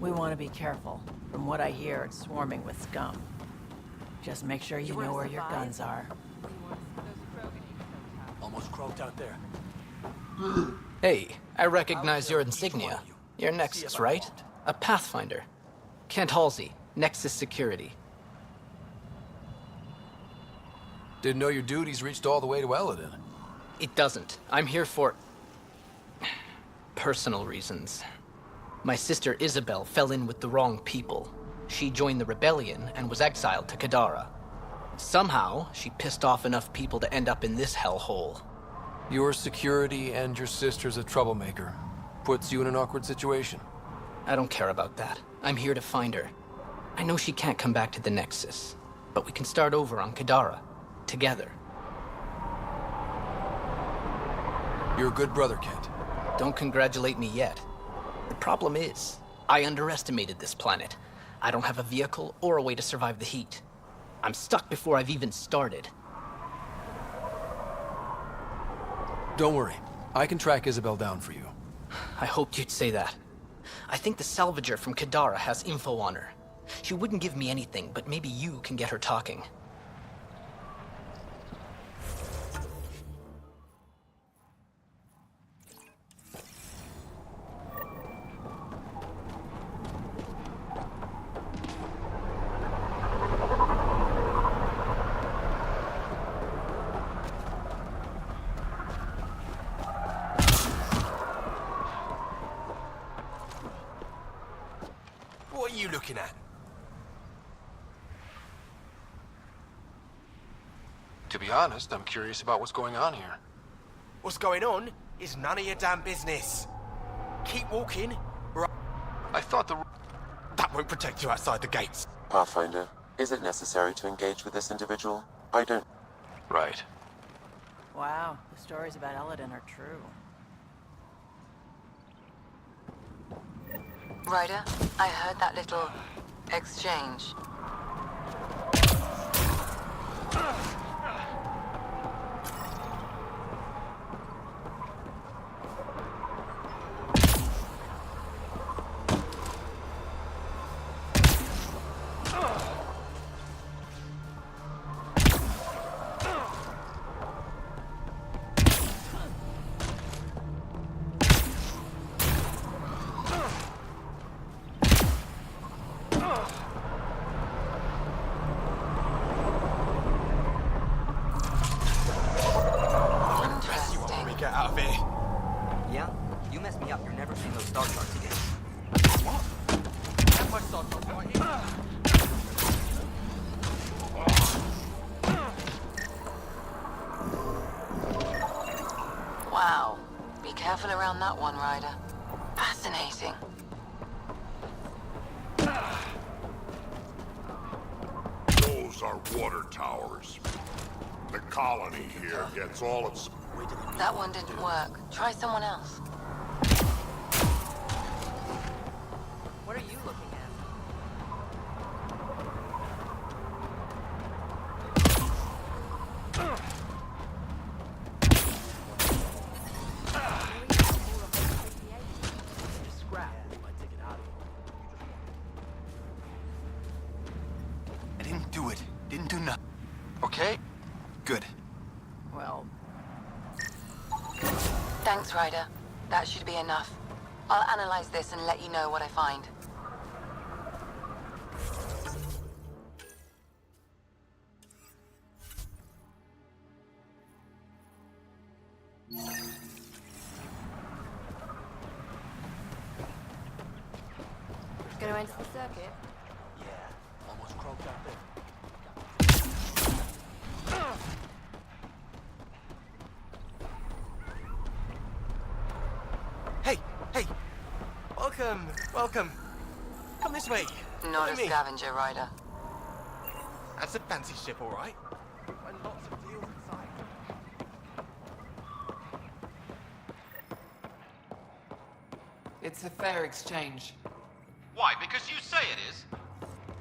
We want to be careful. From what I hear, it's swarming with scum. Just make sure you know where your guns are. Almost croaked out there. Hey, I recognize your insignia. You're Nexus, right? A Pathfinder. Kent Halsey, Nexus Security. Didn't know your duties reached all the way to Eladin. It doesn't. I'm here for... personal reasons. My sister Isabel fell in with the wrong people. She joined the rebellion and was exiled to Kadara. Somehow, she pissed off enough people to end up in this hellhole. Your security and your sister's a troublemaker. Puts you in an awkward situation. I don't care about that. I'm here to find her. I know she can't come back to the Nexus, but we can start over on Kadara. Together. You're a good brother, Kent. Don't congratulate me yet. The problem is, I underestimated this planet. I don't have a vehicle or a way to survive the heat. I'm stuck before I've even started. Don't worry. I can track Isabel down for you. I hoped you'd say that. I think the salvager from Kadara has info on her. She wouldn't give me anything, but maybe you can get her talking. What are you looking at? To be honest, I'm curious about what's going on here. What's going on is none of your damn business. Keep walking, or I thought the... that won't protect you outside the gates. Pathfinder, is it necessary to engage with this individual? I don't... Right. Wow, the stories about Eladin are true. Ryder, I heard that little exchange. Get out of here. Yeah? You messed me up. You're never seeing those star charts again. What? Have my star charts right here. Wow. Be careful around that one, Ryder. Fascinating. Those are water towers. The colony here gets all its... That one didn't work. Try someone else. What are you looking at? I didn't do it. Didn't do nothing. Okay? Good. Well, Thanks, Ryder. That should be enough. I'll analyze this and let you know what I find. Gonna enter the circuit? Yeah. Almost croaked out there. Hey, hey. Welcome, welcome. Come this way. Not a Follow me. scavenger, Ryder. That's a fancy ship, all right. And lots of deals inside. It's a fair exchange. Why? Because you say it is?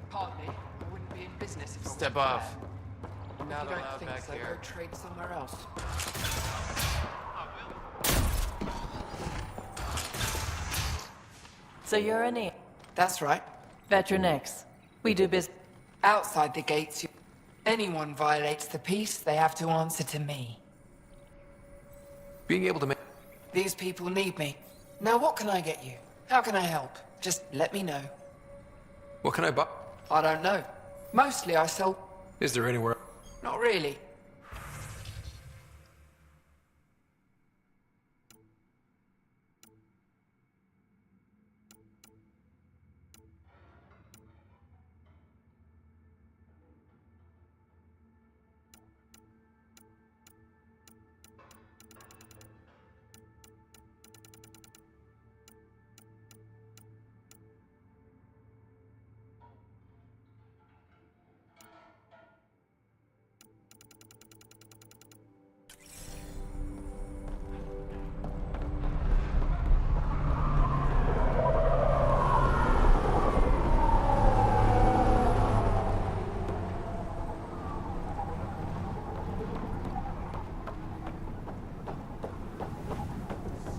Partly. I wouldn't be in business if I Step wasn't off. fair. Not If you allowed don't think back so, here. go trade somewhere else. I will. so you're an E. That's right. Veteran X. We do business. Outside the gates, anyone violates the peace, they have to answer to me. Being able to make... These people need me. Now what can I get you? How can I help? Just let me know. What can I buy? I don't know. Mostly I sell... Is there anywhere... Not really.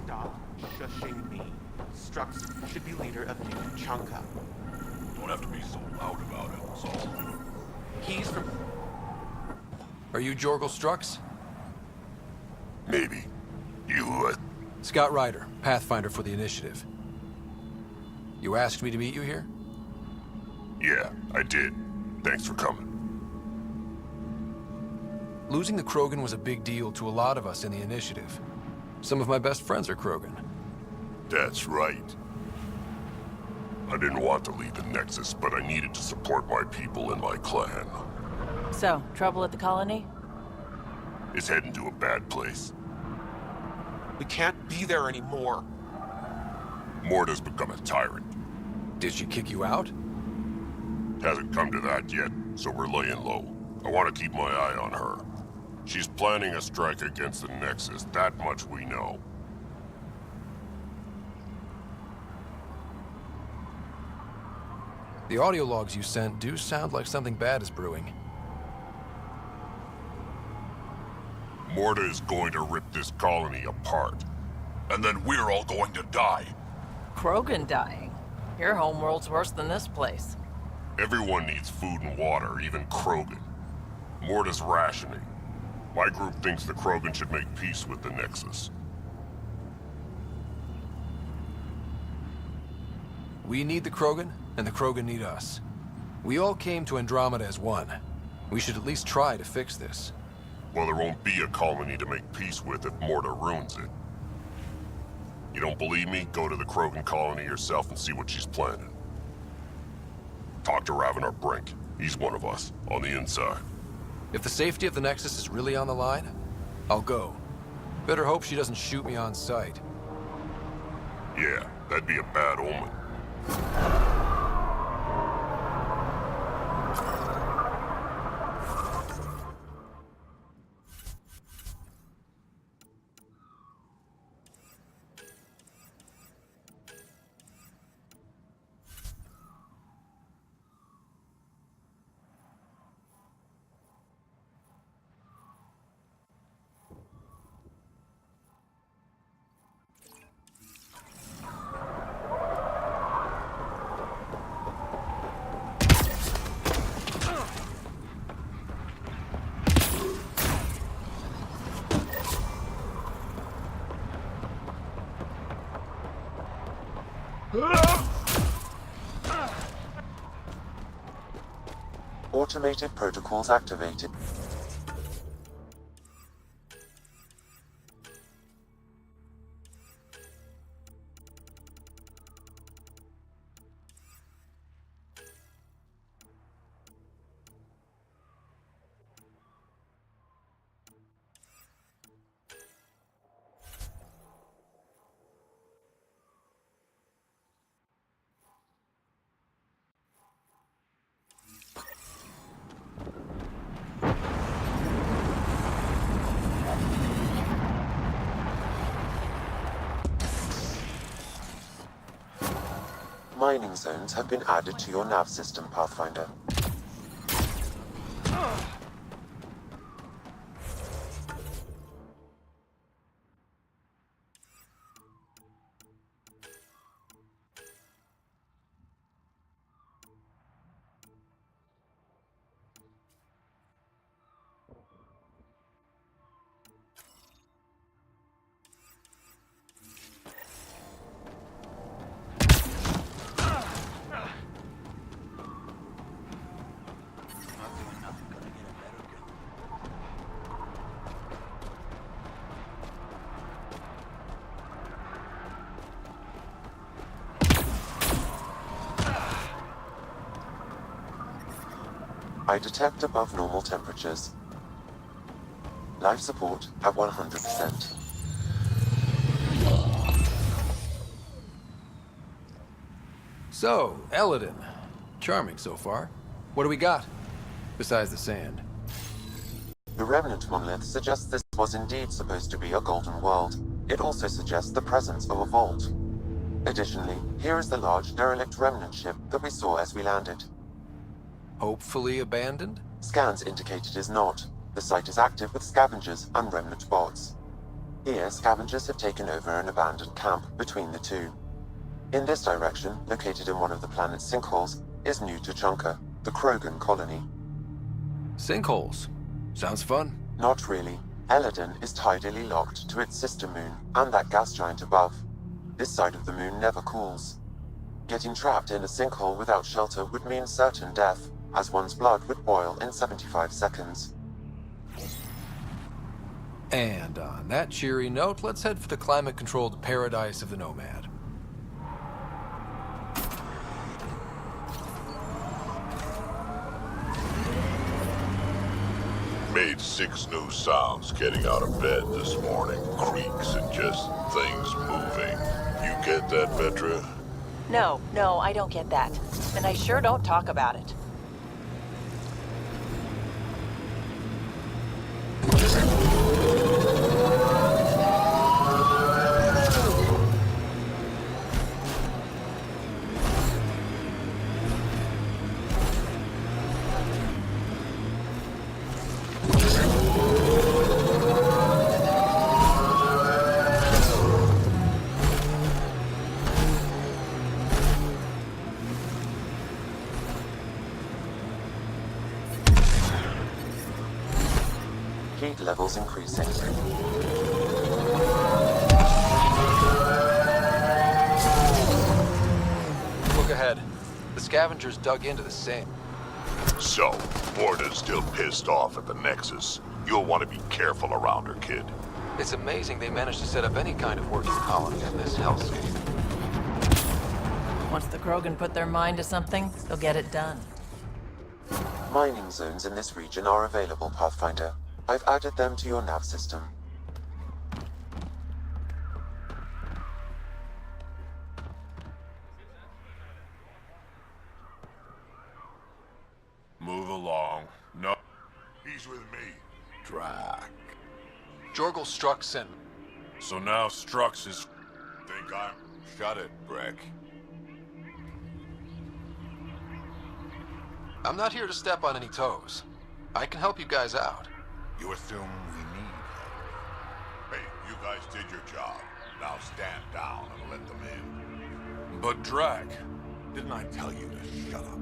Stop shushing me. Strux should be leader of New Chanka. Don't have to be so loud about it, that's all. He's from... Are you Jorgel Strux? Maybe. You, Scott Ryder, Pathfinder for the Initiative. You asked me to meet you here? Yeah, I did. Thanks for coming. Losing the Krogan was a big deal to a lot of us in the Initiative. Some of my best friends are Krogan. That's right. I didn't want to leave the Nexus, but I needed to support my people and my clan. So, trouble at the colony? It's heading to a bad place. We can't be there anymore. Morta's become a tyrant. Did she kick you out? Hasn't come to that yet, so we're laying low. I want to keep my eye on her. She's planning a strike against the Nexus, that much we know. The audio logs you sent do sound like something bad is brewing. Morta is going to rip this colony apart. And then we're all going to die. Krogan dying. Your homeworld's worse than this place. Everyone needs food and water, even Krogan. Morta's rationing. My group thinks the Krogan should make peace with the Nexus. We need the Krogan, and the Krogan need us. We all came to Andromeda as one. We should at least try to fix this. Well, there won't be a colony to make peace with if Morta ruins it. You don't believe me? Go to the Krogan colony yourself and see what she's planning. Talk to Ravenar Brink. He's one of us, on the inside. If the safety of the Nexus is really on the line, I'll go. Better hope she doesn't shoot me on sight. Yeah, that'd be a bad omen. Automated protocols activated. Mining zones have been added to your nav system, Pathfinder. I detect above normal temperatures. Life support at 100%. So, Eladin. Charming so far. What do we got? Besides the sand. The remnant monolith suggests this was indeed supposed to be a golden world. It also suggests the presence of a vault. Additionally, here is the large derelict remnant ship that we saw as we landed. Hopefully abandoned? Scans indicate it is not. The site is active with scavengers and remnant bots. Here, scavengers have taken over an abandoned camp between the two. In this direction, located in one of the planet's sinkholes, is New Tuchanka, the Krogan colony. Sinkholes. Sounds fun. Not really. Eladin is tidally locked to its sister moon and that gas giant above. This side of the moon never cools. Getting trapped in a sinkhole without shelter would mean certain death, as one's blood would boil in 75 seconds. And on that cheery note, let's head for the climate-controlled paradise of the Nomad. Made 6 new sounds getting out of bed this morning. Creaks and just things moving. You get that, Vetra? No, I don't get that. And I sure don't talk about it. Heat levels increasing. Look ahead. The scavengers dug into the sand. So, Morta's still pissed off at the Nexus. You'll want to be careful around her, kid. It's amazing they managed to set up any kind of working colony in this hellscape. Once the Krogan put their mind to something, they'll get it done. Mining zones in this region are available, Pathfinder. I've added them to your nav system. Move along. No. He's with me. Drac. Jorgel Strux and... So now Strux is... Think I'm... Shut it, Breck. I'm not here to step on any toes. I can help you guys out. You assume we need help. Hey, you guys did your job. Now stand down and let them in. But Drac, didn't I tell you to shut up?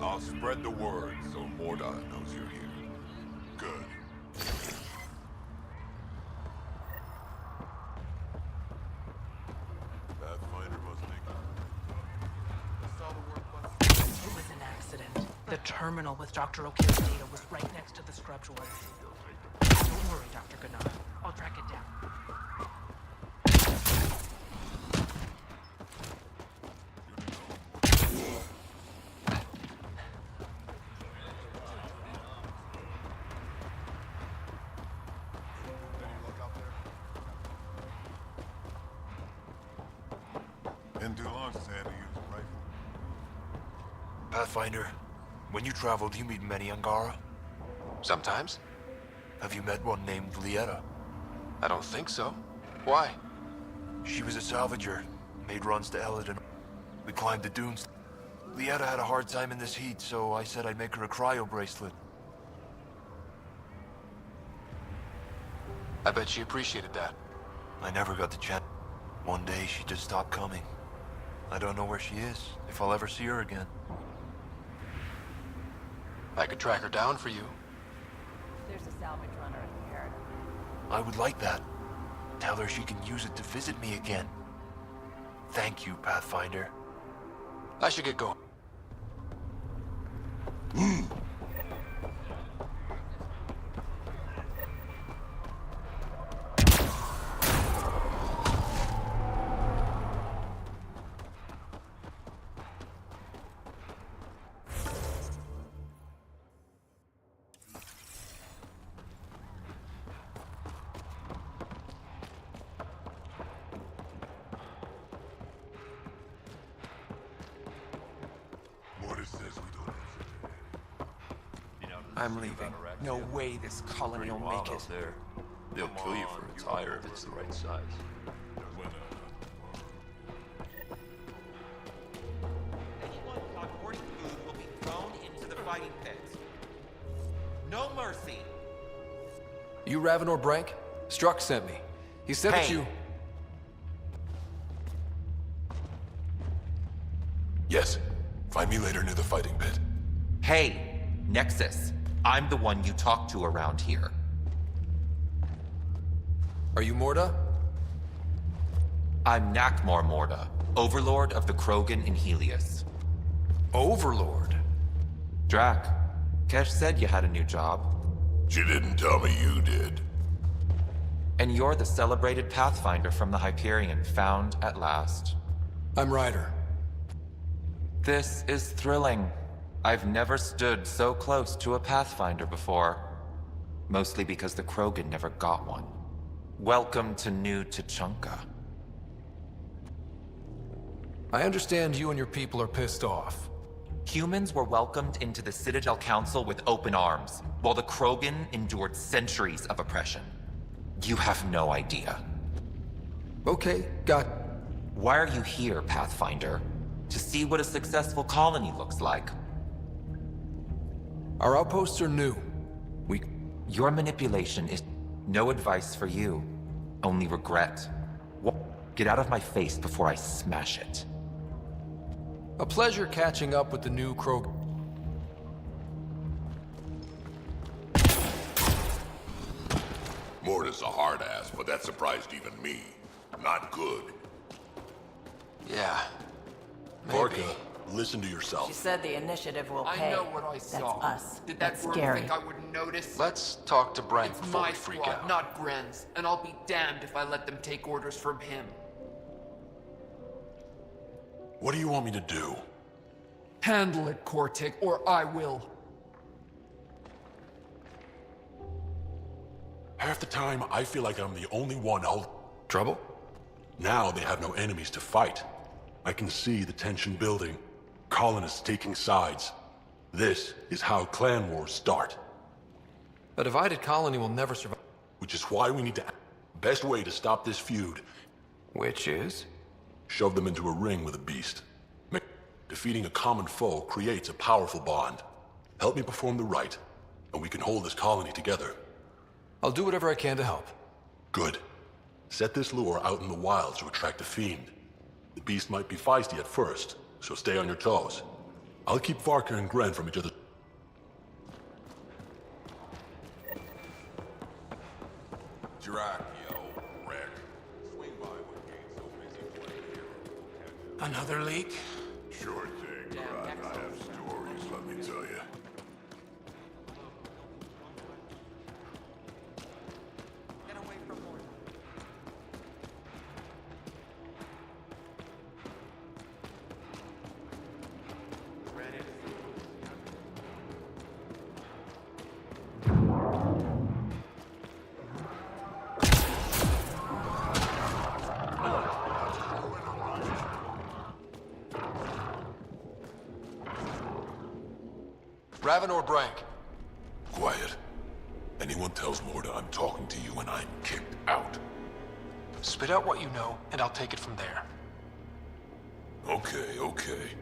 I'll spread the word so Morta knows you're here. Good. Pathfinder must think... It was an accident. The terminal with Dr. O'Kill's data was right next to the scrub dwarf. Don't worry, Dr. Gannard. I'll track it down. Been too long since I had to use a rifle. Pathfinder, when you travel, do you meet many Angara? Sometimes. Have you met one named Lieta? I don't think so. Why? She was a salvager, made runs to Eladin. We climbed the dunes. Lieta had a hard time in this heat, so I said I'd make her a cryo bracelet. I bet she appreciated that. I never got the chance. One day she just stopped coming. I don't know where she is, if I'll ever see her again. I could track her down for you. There's a salvage runner at the Paradigm. I would like that. Tell her she can use it to visit me again. Thank you, Pathfinder. I should get going. I'm leaving. No way this colony will make it. There. They'll kill you for a tire if it's the right size. Anyone caught hoarding food will be thrown into the fighting pits. No mercy. You Ravenor Brank? Struck sent me. He said that Hey. you... Yes. Find me later near the fighting pit. Hey, Nexus. I'm the one you talk to around here. Are you Morda? I'm Nakmor Morda, Overlord of the Krogan in Helios. Overlord? Drac, Kesh said you had a new job. She didn't tell me you did. And you're the celebrated Pathfinder from the Hyperion, found at last. I'm Ryder. This is thrilling. I've never stood so close to a Pathfinder before. Mostly because the Krogan never got one. Welcome to New Tuchanka. I understand you and your people are pissed off. Humans were welcomed into the Citadel Council with open arms, while the Krogan endured centuries of oppression. You have no idea. Okay, got... Why are you here, Pathfinder? To see what a successful colony looks like. Our outposts are new. Your manipulation is no advice for you, only regret. Get out of my face before I smash it. A pleasure catching up with the new Krog... Morda's a hard ass, but that surprised even me. Not good. Yeah. Vorka, listen to yourself. She said the initiative will pay. I know what I That's saw. us. Did that That's worm scary. think I wouldn't notice? Let's talk to Brank It's before my we freak squad, out. not Gren's, and I'll be damned if I let them take orders from him. What do you want me to do? Handle it, Cortic, or I will. Half the time, I feel like I'm the only one Trouble? Now they have no enemies to fight. I can see the tension building. Colonists taking sides. This is how clan wars start. A divided colony will never survive. Which is why we need to... Best way to stop this feud. Which is? Shove them into a ring with a beast. Defeating a common foe creates a powerful bond. Help me perform the rite, and we can hold this colony together. I'll do whatever I can to help. Good. Set this lure out in the wilds to attract a fiend. The beast might be feisty at first, so stay on your toes. I'll keep Varka and Gren from each other. Drac, yo, wreck. Swing by when Gabe's so busy playing here. Another leak? Sure thing, Drac. I have stories, let me tell you. Get away from Morda. Ravenor Brank. Quiet. Anyone tells Morda I'm talking to you and I'm kicked out. Spit out what you know, and I'll take it from there. Okay, okay.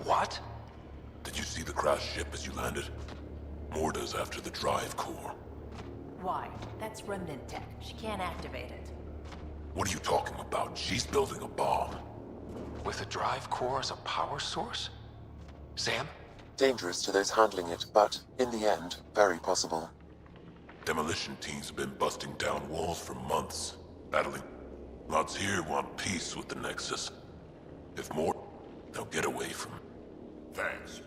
What? Did you see the crashed ship as you landed? Morda's after the drive core. Why? That's remnant tech. She can't activate it. What are you talking about? She's building a bomb. With a drive core as a power source? Sam? Dangerous to those handling it, but, in the end, very possible. Demolition teams have been busting down walls for months, battling. Lots here want peace with the Nexus. If more, they'll get away from... Thanks,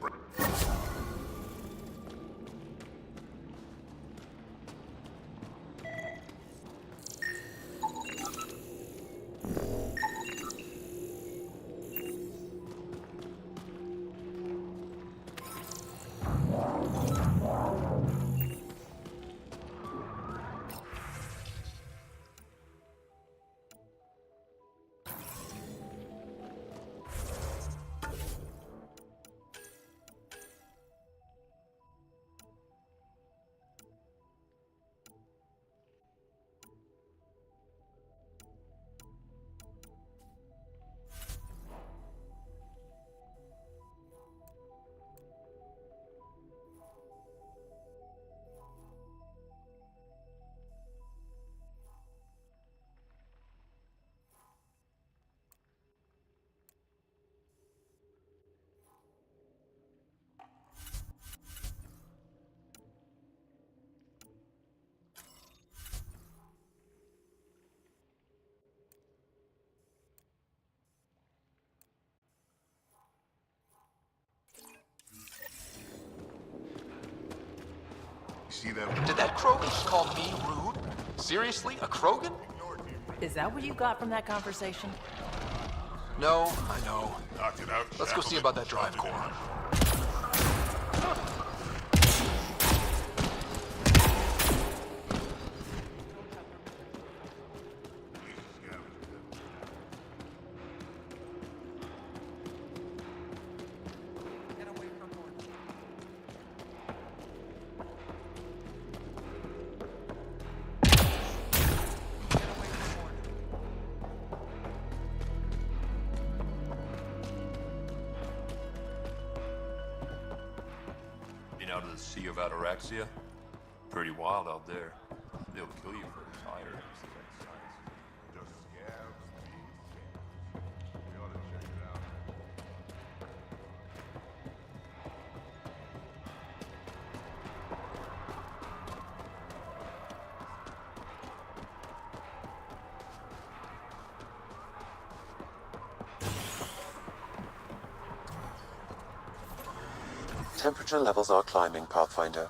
see that? Did that Krogan just call me rude? Seriously? A Krogan? Is that what you got from that conversation? No, I know. Knocked it out. Let's go see about that drive core. Been out of the Sea of Ataraxia? Pretty wild out there. They'll kill you for a tire. Temperature levels are climbing, Pathfinder.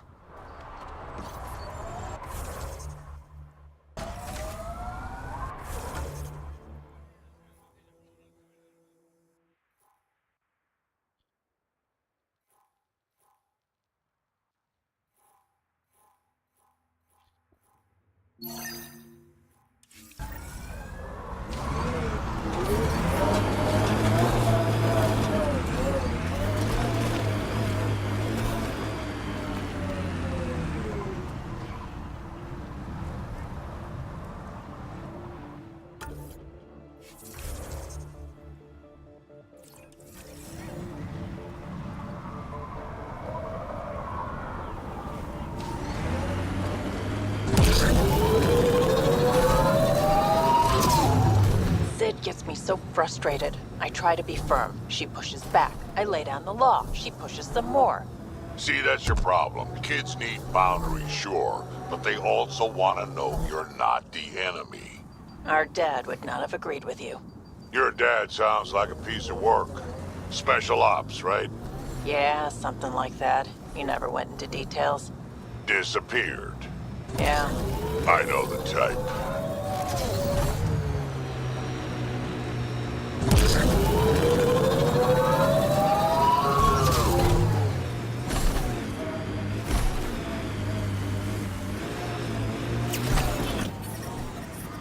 Sid gets me so frustrated. I try to be firm. She pushes back. I lay down the law. She pushes some more. See, that's your problem. Kids need boundaries, sure, but they also want to know you're not the enemy. Our dad would not have agreed with you. Your dad sounds like a piece of work. Special ops, right? Yeah, something like that. You never went into details. Disappeared. Yeah. I know the type.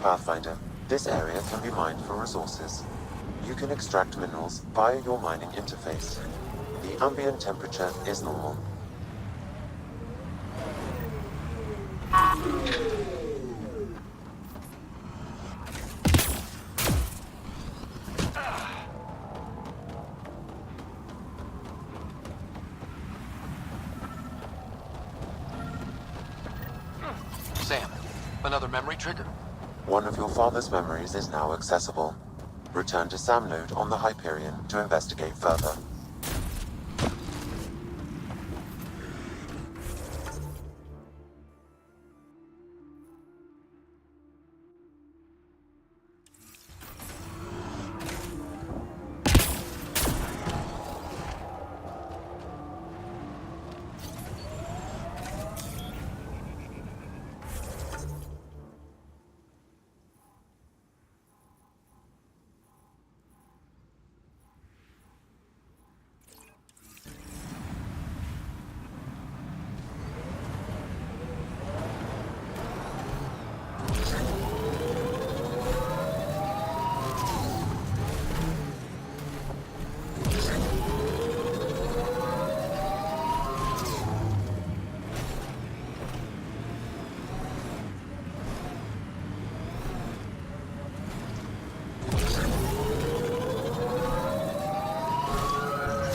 Pathfinder, this area can be mined for resources. You can extract minerals via your mining interface. The ambient temperature is normal. Sam, another memory trigger? One of your father's memories is now accessible. Return to Sam Node on the Hyperion to investigate further.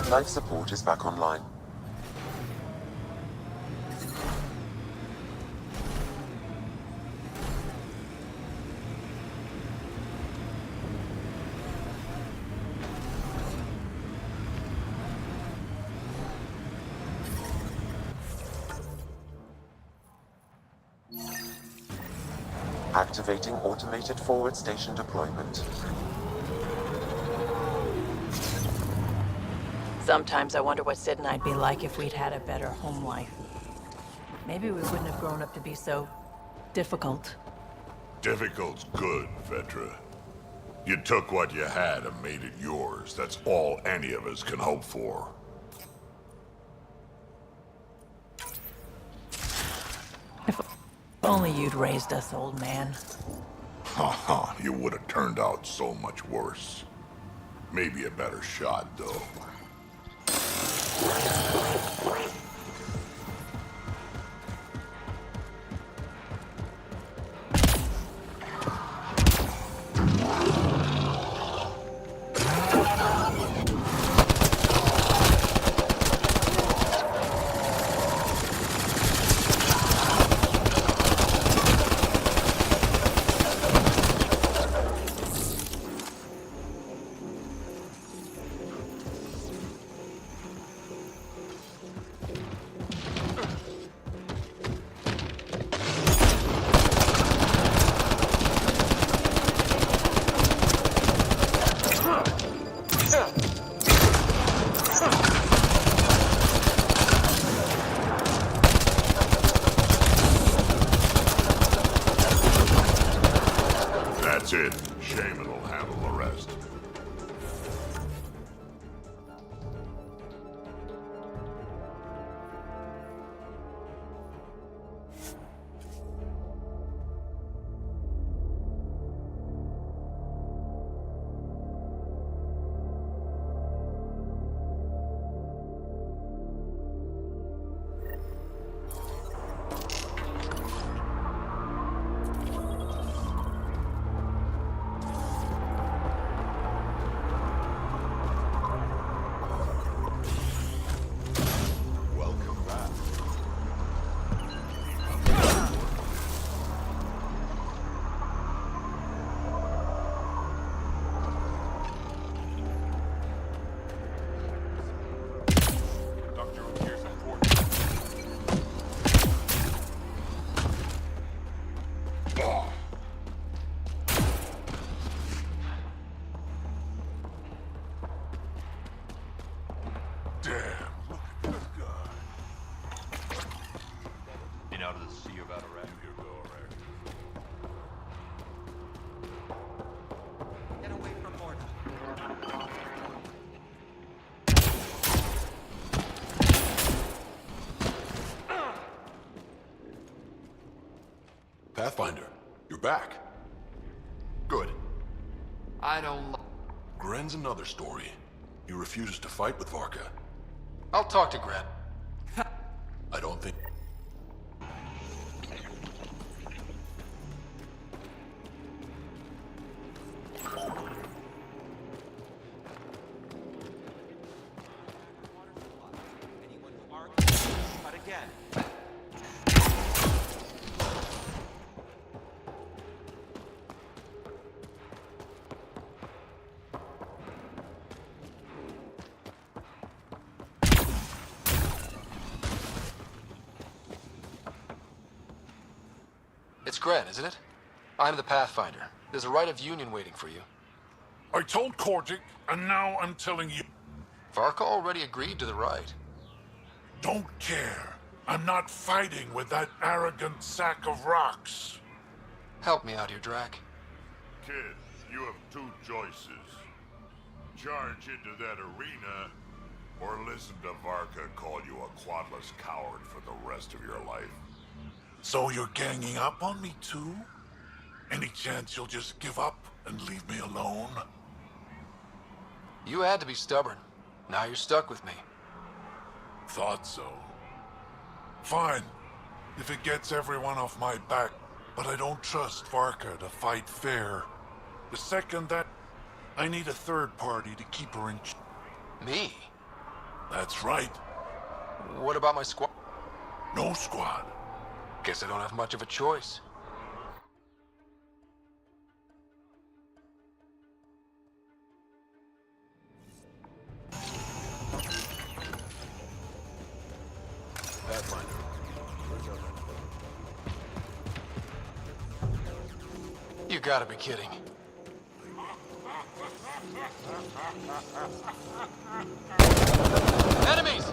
Life support is back online. Activating automated forward station deployment. Sometimes I wonder what Sid and I'd be like if we'd had a better home life. Maybe we wouldn't have grown up to be so difficult. Difficult's good, Vetra. You took what you had and made it yours. That's all any of us can hope for. If only you'd raised us, old man. Haha, you would have turned out so much worse. Maybe a better shot, though. That's it. Shaman will handle the rest. Pathfinder, you're back. Good. I don't... Gren's another story. He refuses to fight with Varka. I'll talk to Gren. I don't think... But again. It's Gren, isn't it? I'm the Pathfinder. There's a right of union waiting for you. I told Kordic, and now I'm telling you. Varka already agreed to the right. Don't care. I'm not fighting with that arrogant sack of rocks. Help me out here, Drac. Kid, you have two choices. Charge into that arena, or listen to Varka call you a quadless coward for the rest of your life. So you're ganging up on me too? Any chance you'll just give up and leave me alone? You had to be stubborn. Now you're stuck with me. Thought so. Fine, if it gets everyone off my back, but I don't trust Varka to fight fair. The second that, I need a third party to keep her in... Me? That's right. What about my squad? No squad. Guess I don't have much of a choice. Pathfinder. You gotta be kidding. Enemies!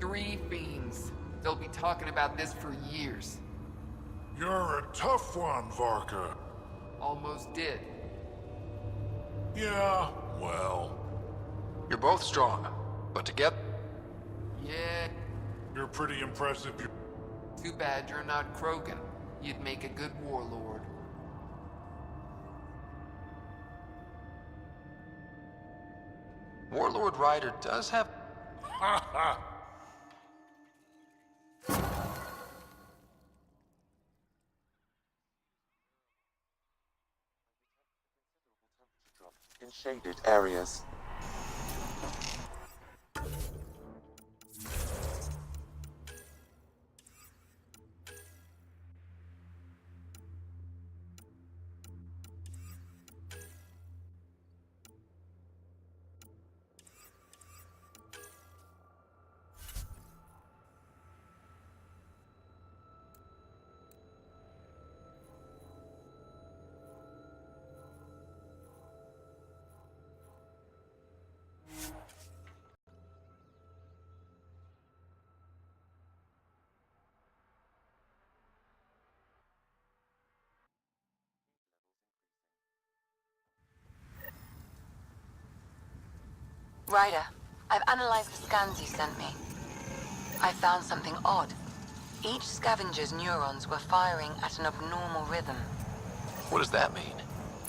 Three fiends. They'll be talking about this for years. You're a tough one, Varka. Almost did. Yeah, well... You're both strong, but together... Yeah. You're pretty impressive. Too bad you're not Krogan. You'd make a good warlord. Warlord Ryder does have... Ha ha! In shaded areas. Ryder, I've analyzed the scans you sent me. I found something odd. Each scavenger's neurons were firing at an abnormal rhythm. What does that mean?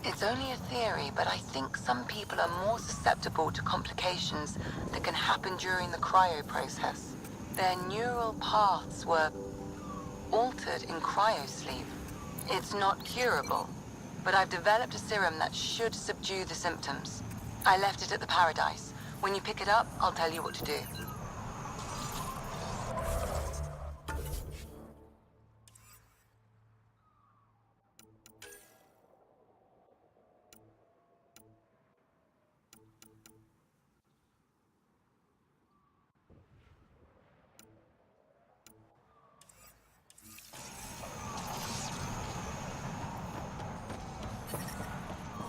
It's only a theory, but I think some people are more susceptible to complications that can happen during the cryo process. Their neural paths were altered in cryosleep. It's not curable, but I've developed a serum that should subdue the symptoms. I left it at the Paradise. When you pick it up, I'll tell you what to do.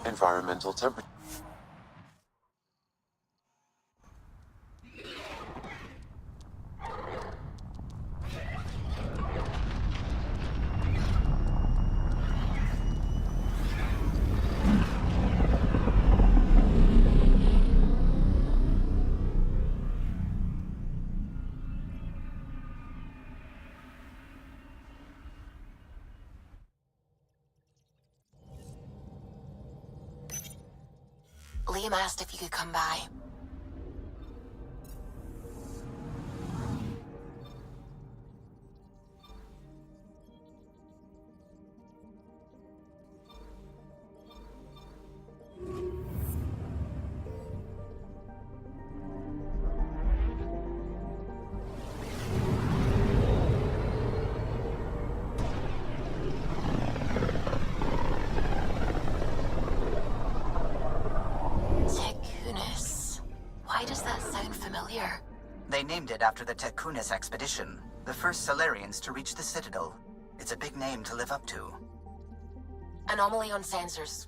Environmental temperature. Liam asked if you could come by. named it after the Tekunis expedition, the first Solarians to reach the Citadel. It's a big name to live up to. Anomaly on sensors.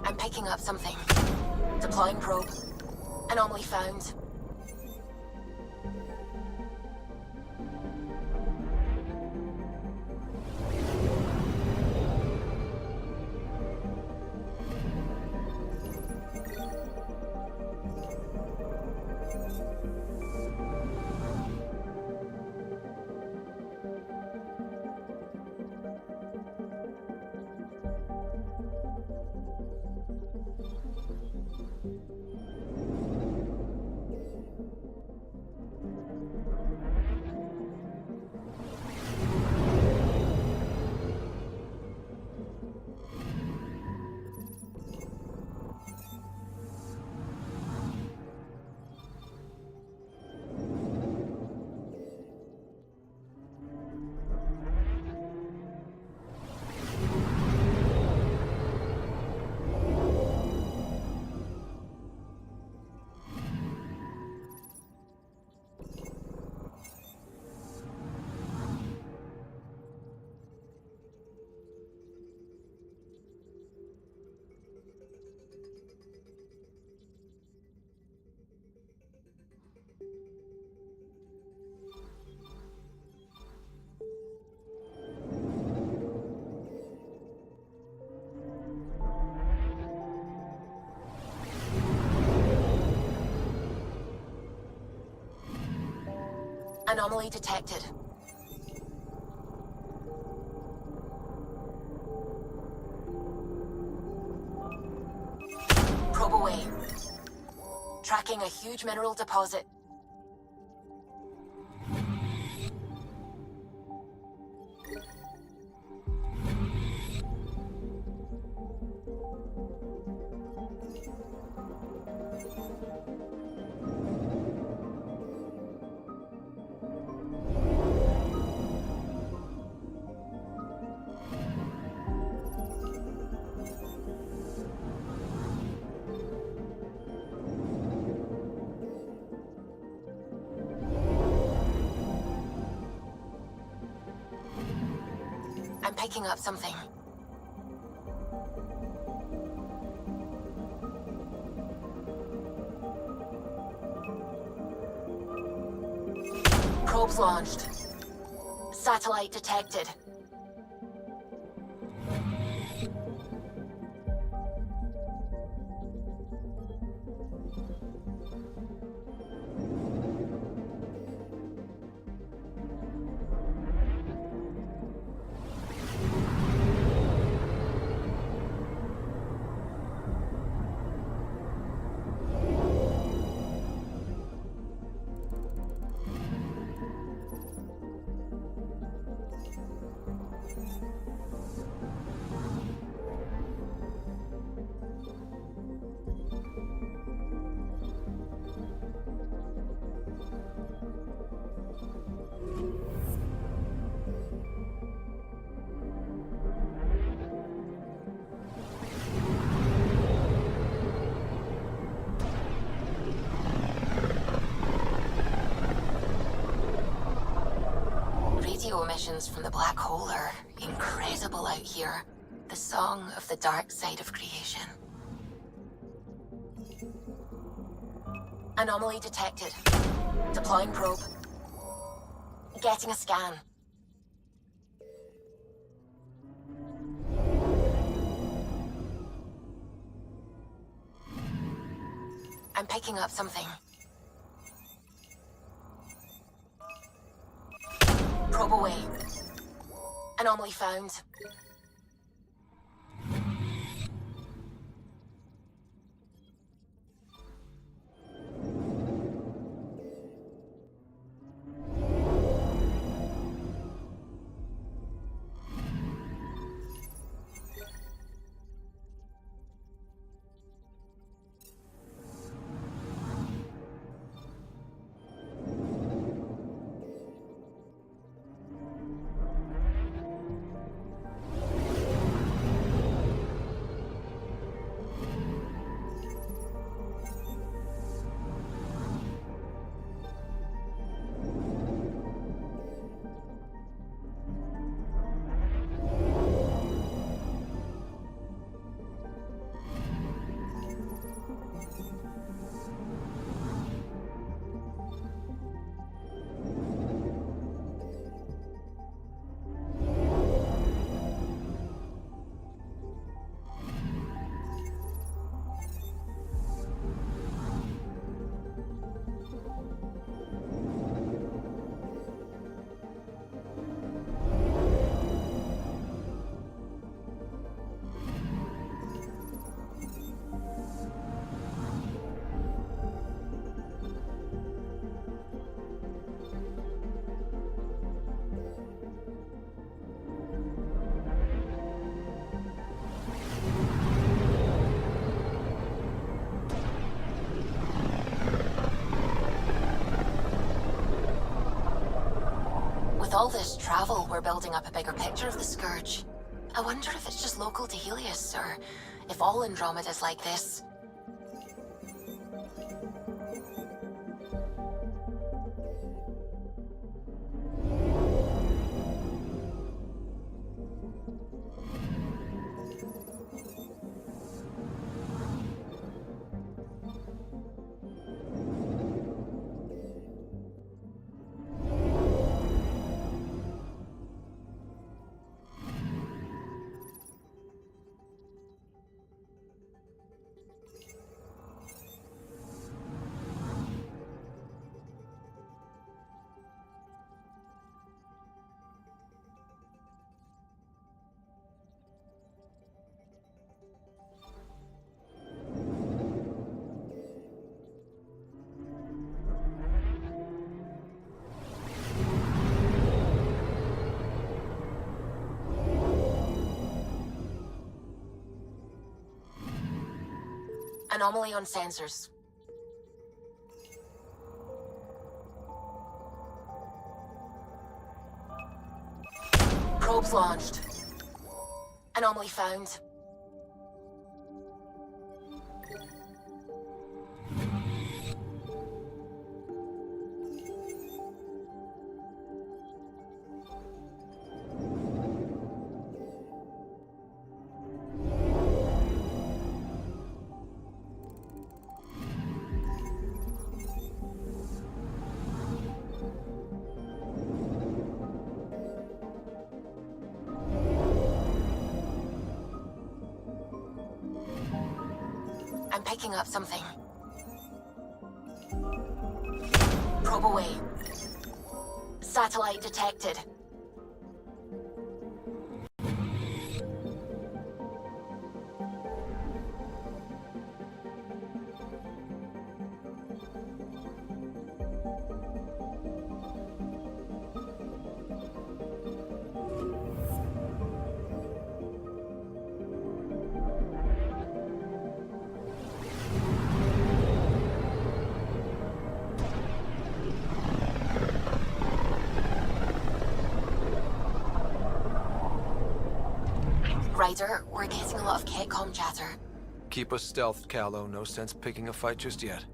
I'm picking up something. Deploying probe. Anomaly found. Anomaly detected. Probe away. Tracking a huge mineral deposit. I'm picking up something. Probes launched. Satellite detected. Radio emissions from the black hole are incredible out here. The song of the dark side of creation. Anomaly detected. Deploying probe. Getting a scan. I'm picking up something. Probe away. Anomaly found. all this travel, we're building up a bigger picture of the Scourge. I wonder if it's just local to Helios, or if all Andromeda's like this. Anomaly on sensors. Probes launched. Anomaly found. I'm picking up something. Probe away. Satellite detected. Ryder, we're getting a lot of Ketcom chatter. Keep us stealthed, Callow. No sense picking a fight just yet.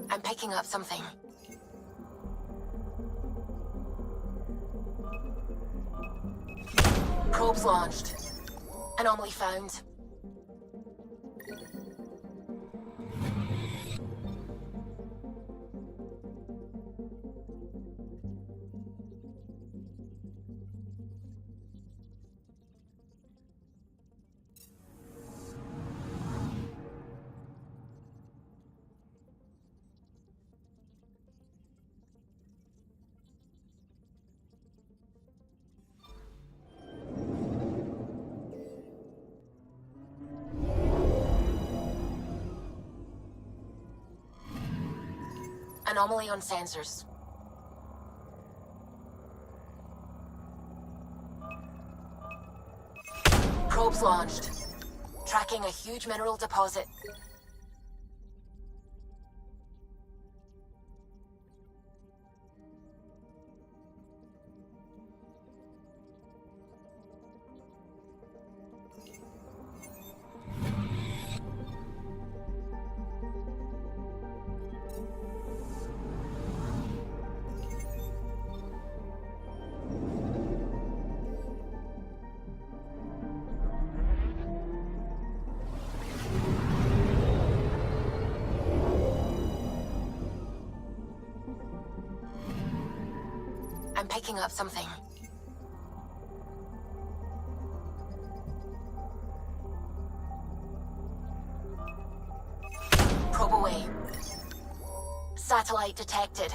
I'm picking up something. Probes launched. Anomaly found. Anomaly on sensors. Probes launched. Tracking a huge mineral deposit. I'm picking up something. Probe away. Satellite detected.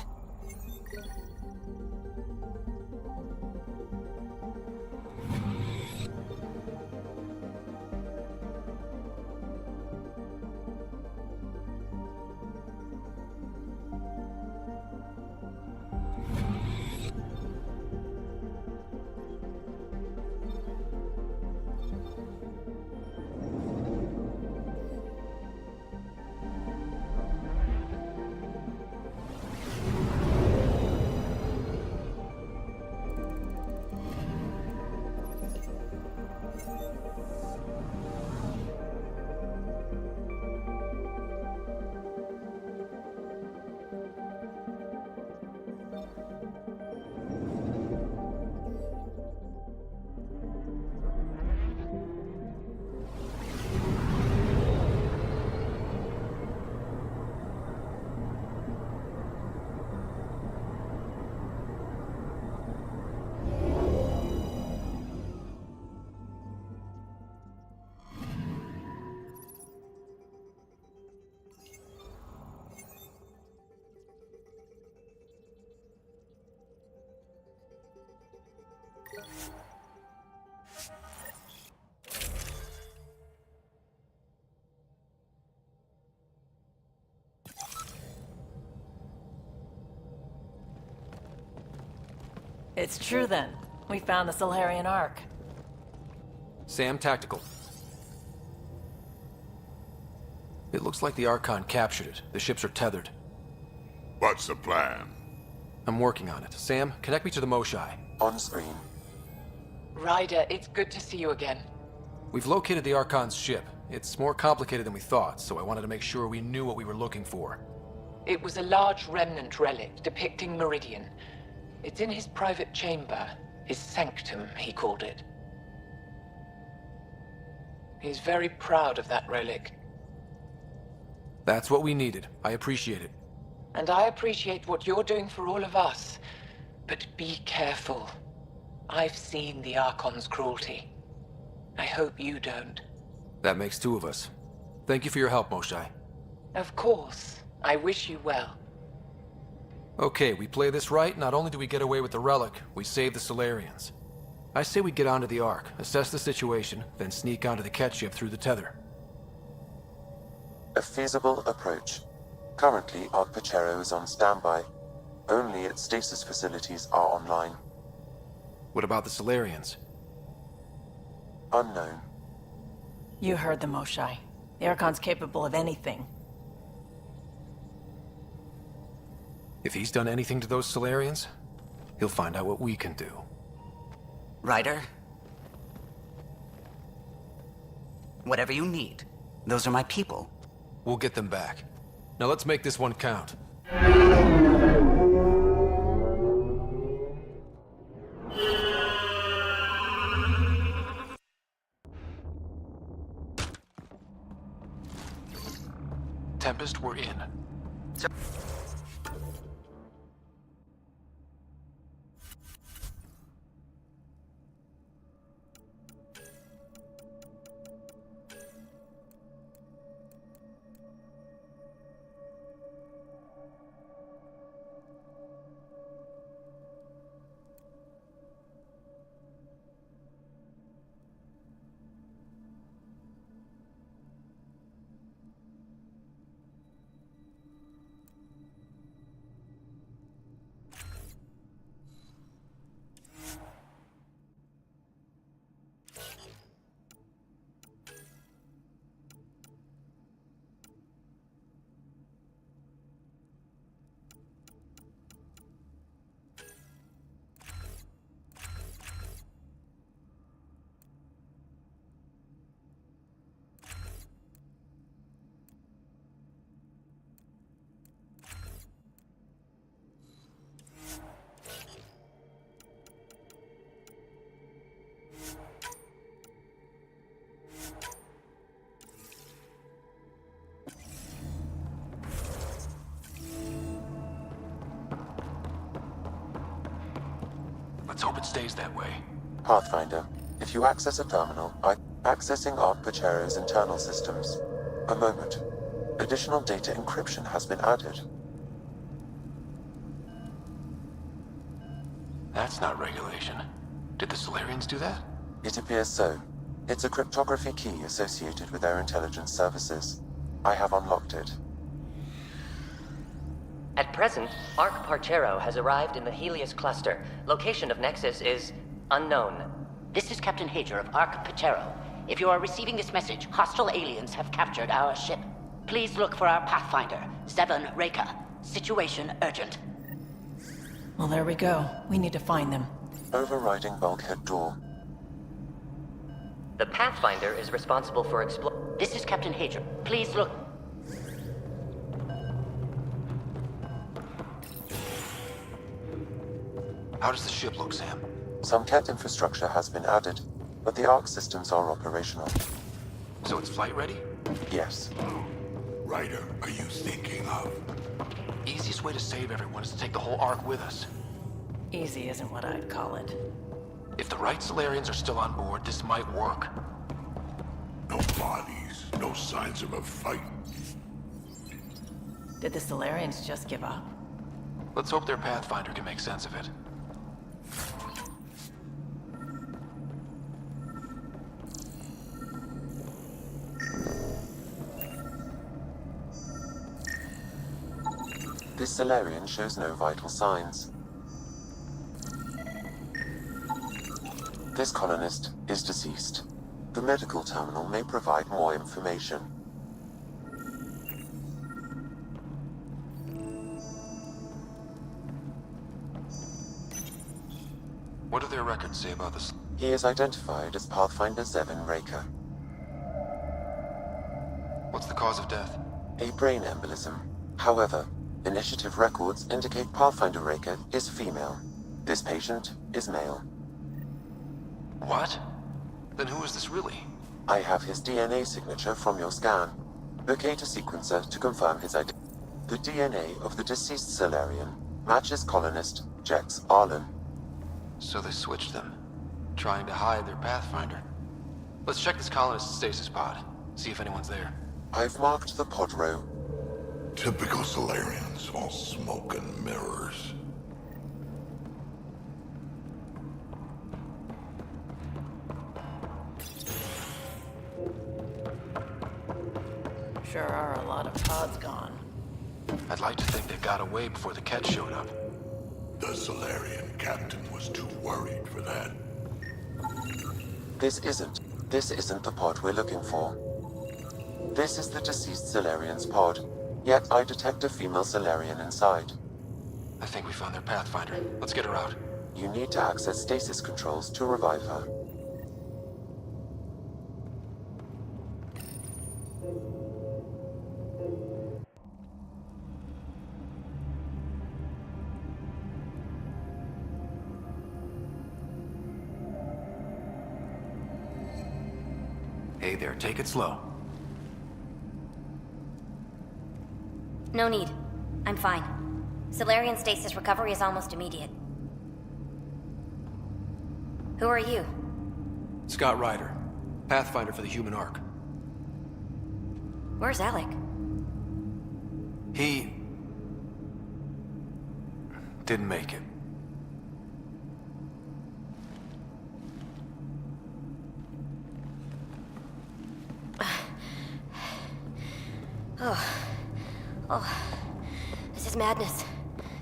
It's true then. We found the Solarian Ark. Sam, tactical. It looks like the Archon captured it. The ships are tethered. What's the plan? I'm working on it. Sam, connect me to the Moshai. On screen. Ryder, it's good to see you again. We've located the Archon's ship. It's more complicated than we thought, so I wanted to make sure we knew what we were looking for. It was a large remnant relic depicting Meridian. It's in his private chamber. His sanctum, he called it. He's very proud of that relic. That's what we needed. I appreciate it. And I appreciate what you're doing for all of us. But be careful. I've seen the Archon's cruelty. I hope you don't. That makes two of us. Thank you for your help, Moshai. Of course. I wish you well. Okay, we play this right. Not only do we get away with the relic, we save the Solarians. I say we get onto the Ark, assess the situation, then sneak onto the Ket ship through the tether. A feasible approach. Currently, Ark Pachero is on standby. Only its stasis facilities are online. What about the Solarians? Unknown. You heard the Moshai. The Archon's capable of anything. If he's done anything to those Solarians, he'll find out what we can do. Ryder? Whatever you need. Those are my people. We'll get them back. Now let's make this one count. Tempest, we're in. Let's hope it stays that way. Pathfinder, if you access a terminal, accessing Ark Pachero's internal systems. A moment. Additional data encryption has been added. That's not regulation. Did the Solarians do that? It appears so. It's a cryptography key associated with their intelligence services. I have unlocked it. At present, Ark Parchero has arrived in the Helios cluster. Location of Nexus is unknown. This is Captain Hager of Ark Pachero. If you are receiving this message, hostile aliens have captured our ship. Please look for our Pathfinder, Zevon Reka. Situation urgent. Well, there we go. We need to find them. Overriding bulkhead door. The Pathfinder is responsible for This is Captain Hager. Please look. How does the ship look, Sam? Some Ket infrastructure has been added, but the Ark systems are operational. So it's flight ready? Yes. Ryder, are you thinking of? Easiest way to save everyone is to take the whole Ark with us. Easy isn't what I'd call it. If the right Solarians are still on board, this might work. No bodies, no signs of a fight. Did the Solarians just give up? Let's hope their Pathfinder can make sense of it. This Solarian shows no vital signs. This colonist is deceased. The medical terminal may provide more information. What do their records say about this? He is identified as Pathfinder Zevin Raker. What's the cause of death? A brain embolism. However, initiative records indicate Pathfinder Raker is female. This patient is male. What? Then who is this really? I have his DNA signature from your scan. Locate a sequencer to confirm his identity. The DNA of the deceased Solarian matches colonist Jex Arlen. So they switched them, trying to hide their Pathfinder. Let's check this colonist's stasis pod, see if anyone's there. I've marked the pod row. Typical Solarians, all smoke and mirrors. Sure are a lot of pods gone. I'd like to think they got away before the Ket showed up. The Solarian captain was too worried for that. This isn't the pod we're looking for. This is the deceased Solarian's pod, yet I detect a female Solarian inside. I think we found their Pathfinder. Let's get her out. You need to access stasis controls to revive her. Hey there, take it slow. No need. I'm fine. Solarian stasis recovery is almost immediate. Who are you? Scott Ryder, Pathfinder for the Human Ark. Where's Alec? He didn't make it. Oh, this is madness.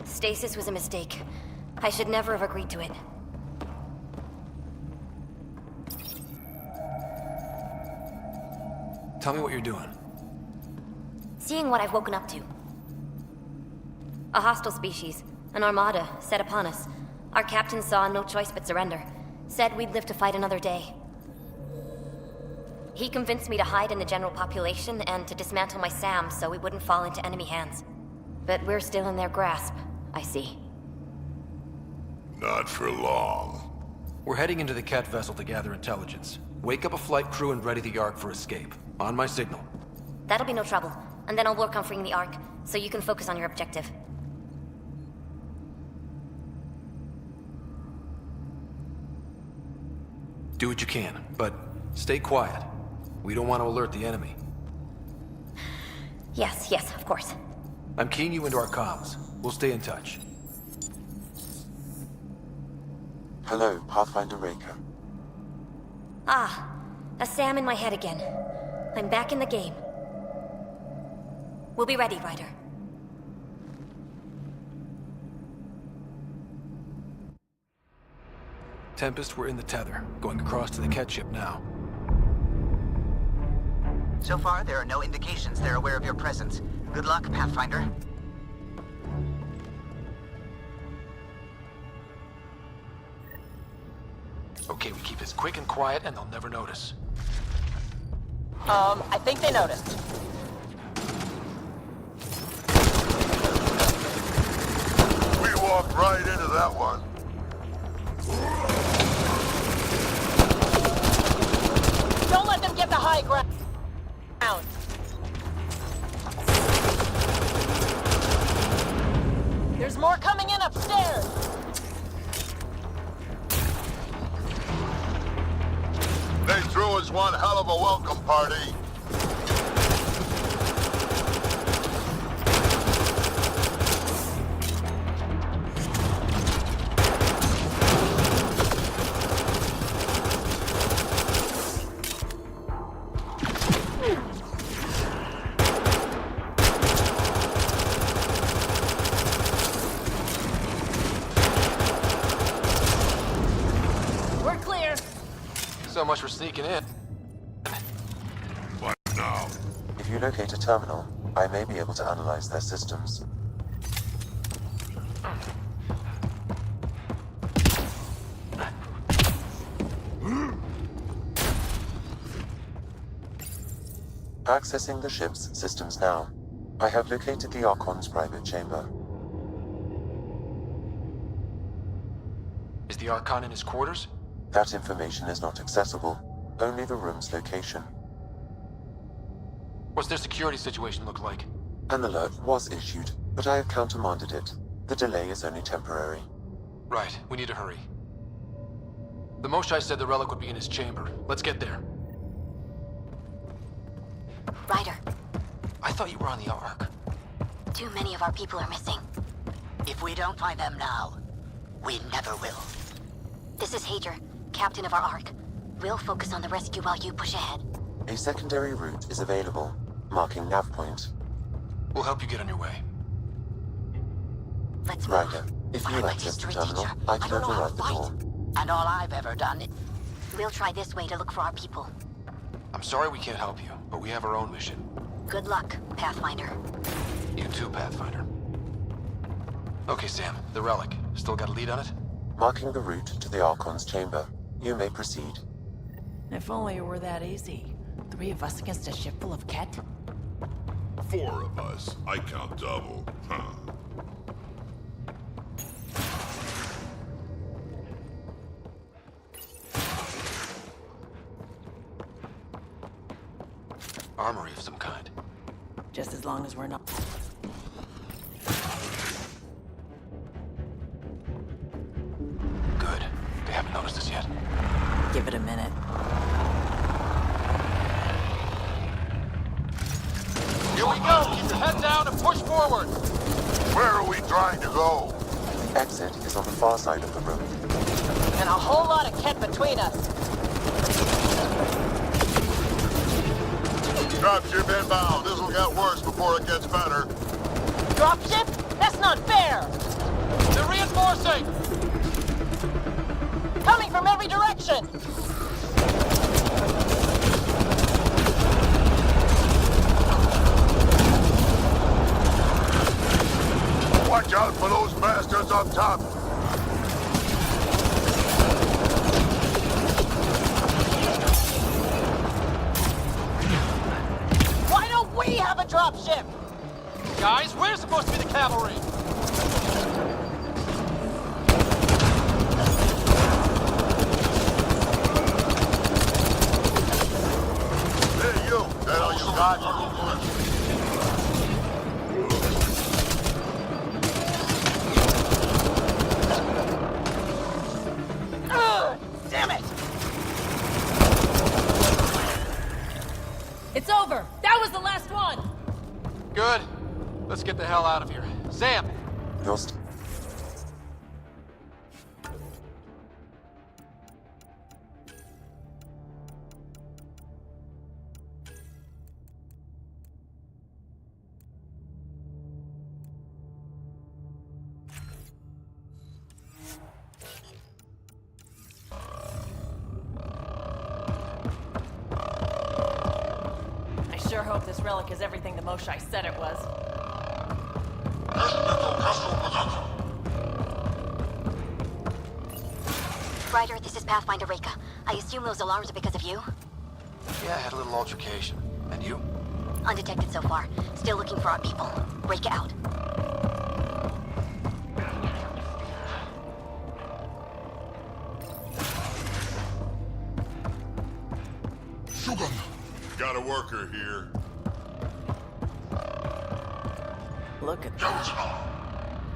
Stasis was a mistake. I should never have agreed to it. Tell me what you're doing. Seeing what I've woken up to. A hostile species, an armada, set upon us. Our captain saw no choice but surrender. Said we'd live to fight another day. He convinced me to hide in the general population and to dismantle my SAM so we wouldn't fall into enemy hands. But we're still in their grasp, I see. Not for long. We're heading into the Ket vessel to gather intelligence. Wake up a flight crew and ready the Ark for escape. On my signal. That'll be no trouble. And then I'll work on freeing the Ark, so you can focus on your objective. Do what you can, but stay quiet. We don't want to alert the enemy. Yes, of course. I'm keying you into our comms. We'll stay in touch. Hello, Pathfinder Raker. Ah, a SAM in my head again. I'm back in the game. We'll be ready, Ryder. Tempest, we're in the tether, going across to the Ket ship now. So far, there are no indications they're aware of your presence. Good luck, Pathfinder. Okay, we keep this quick and quiet and they'll never notice. I think they noticed. We walked right into that one. Don't let them get the high ground. There's more coming in upstairs. They threw us one hell of a welcome party. We're clear. So much for sneaking in. What now? If you locate a terminal, I may be able to analyze their systems. Accessing the ship's systems now. I have located the Archon's private chamber. Is the Archon in his quarters? That information is not accessible. Only the room's location. What's their security situation look like? An alert was issued, but I have countermanded it. The delay is only temporary. Right, we need to hurry. The Moshai said the relic would be in his chamber. Let's get there. Ryder, I thought you were on the Ark. too many of our people are missing. If we don't find them now, we never will. This is Hager, captain of our Ark. We'll focus on the rescue while you push ahead. A secondary route is available, marking nav point. We'll help you get on your way. Let's move. Ryder, if you access the terminal, I can override the door. And all I've ever done is... We'll try this way to look for our people. I'm sorry we can't help you, but we have our own mission. Good luck, Pathfinder. You too, Pathfinder. Okay, Sam, the relic. Still got a lead on it? Marking the route to the Archon's chamber. You may proceed. If only it were that easy. 3 of us against a ship full of Ket? 4 of us. I count double. Huh. Armory of some kind. Just as long as we're not... Good. They haven't noticed us yet. Give it a minute. Here we go! Keep your head down and push forward! Where are we trying to go? Exit is on the far side of the room. And a whole lot of Ket between us. Dropship inbound. This'll get worse before it gets better. Dropship? That's not fair! They're reinforcing! Coming from every direction! Watch out for those bastards up top. Why don't we have a dropship? Guys, we're supposed to be the cavalry! Hey, you. That all you got? Damn it! It's over! That was the last one! Good. Let's get the hell out of here. Sam! You're I sure hope this relic is everything the Moshai said it was. Ryder, this is Pathfinder Reka. I assume those alarms are because of you? Yeah, I had a little altercation. And you? Undetected so far. Still looking for our people. Reka out. Got a worker here. Look at those.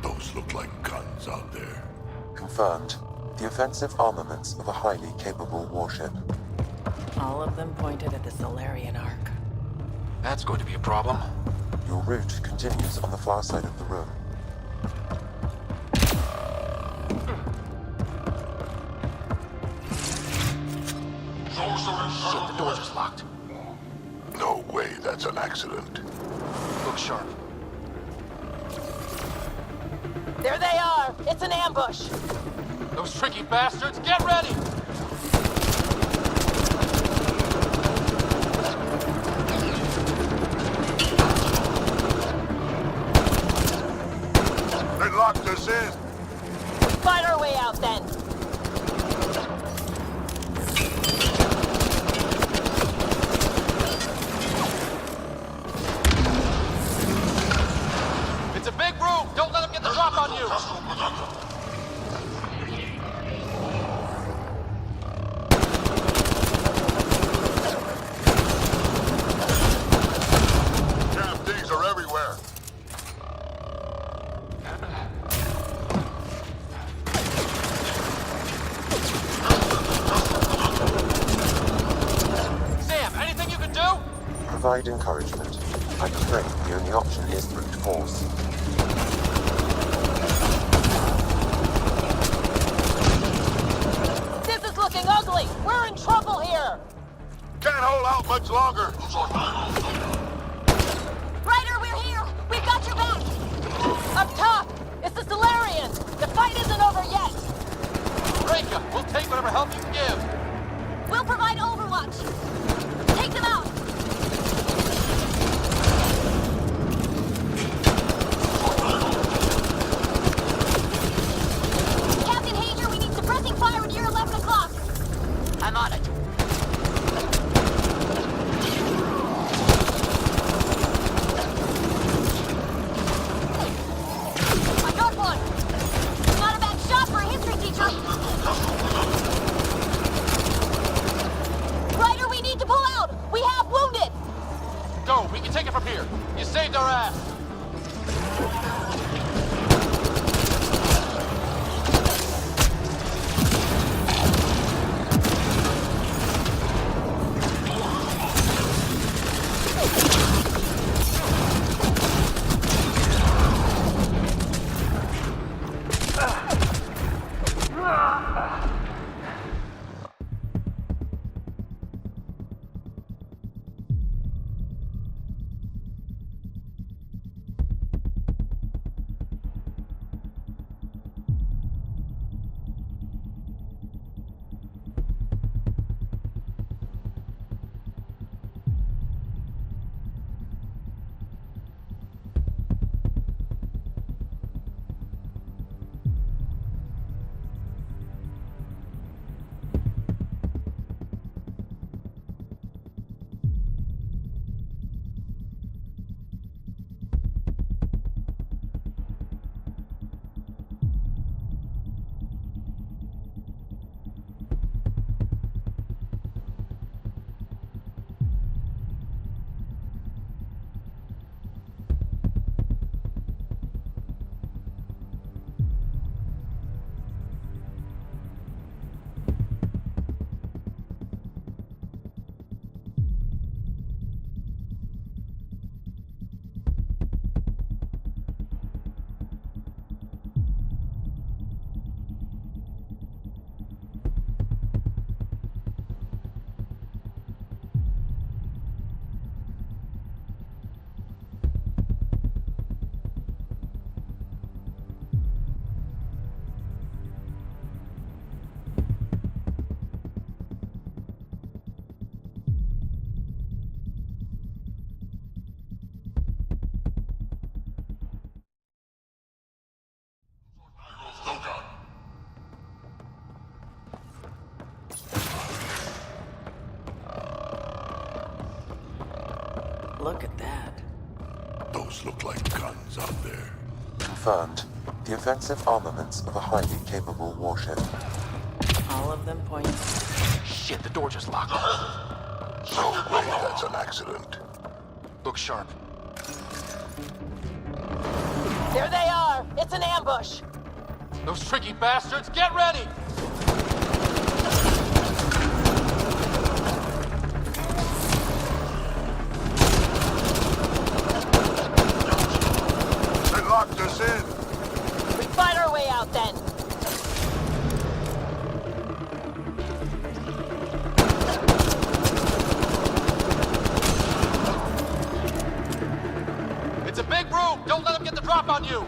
Those look like guns out there. confirmed. The offensive armaments of a highly capable warship. All of them pointed at the Solarian Ark. That's going to be a problem. Your route continues on the far side of the room. Shit, the door just locked. No way, that's an accident. Look sharp. There they are! It's an ambush! Those tricky bastards, get ready! Provide encouragement. I'm afraid the only option is brute force. This is looking ugly! We're in trouble here! Can't hold out much longer. Ryder, we're here! We've got your back! Up top! It's the Solarians! The fight isn't over yet! Reka, we'll take whatever help you can give. We'll provide overwatch. Take them out. Captain Hager, we need suppressing fire near 11 o'clock. I'm on it. I got one. Not a bad shot for a history teacher. Ryder, we need to pull out. We have wounded. Go, we can take it from here. You saved our ass. Look at that. Those look like guns out there. Confirmed. The offensive armaments of a highly capable warship. All of them point. Shit, the door just locked. No way that's an accident. Look sharp. There they are! It's an ambush! Those tricky bastards, get ready! They locked us in. We fight our way out then! It's a big room! Don't let them get the drop on you!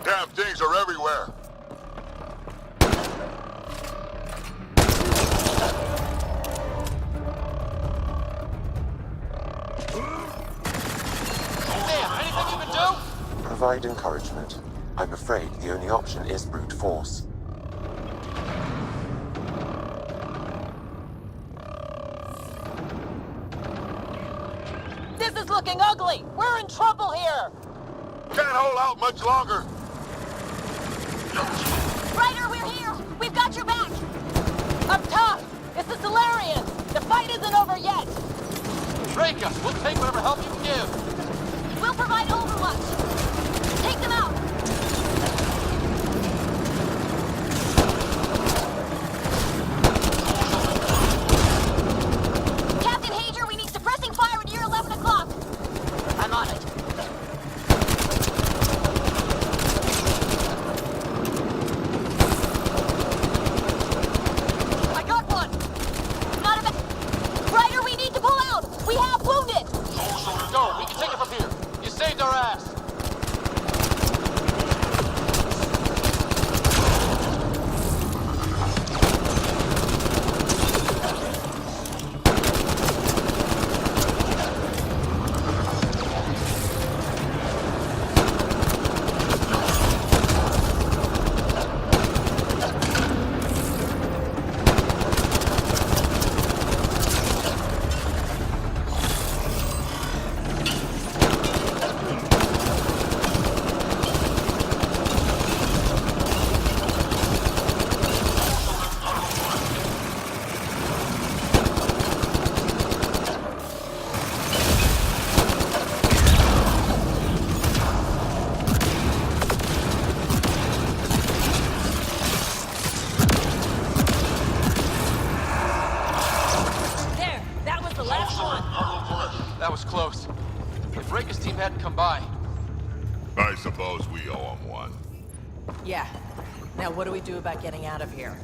Damn things are everywhere. Damn, anything you can do? Provide encouragement. I'm afraid the only option is brute force. This is looking ugly! We're in trouble here! Can't hold out much longer. Ryder, we're here. We've got your back. Up top! It's the Solarians! The fight isn't over yet! Reka, we'll take whatever help you can give. We'll provide overwatch. Take them out. I suppose we owe him one. Yeah. Now what do we do about getting out of here?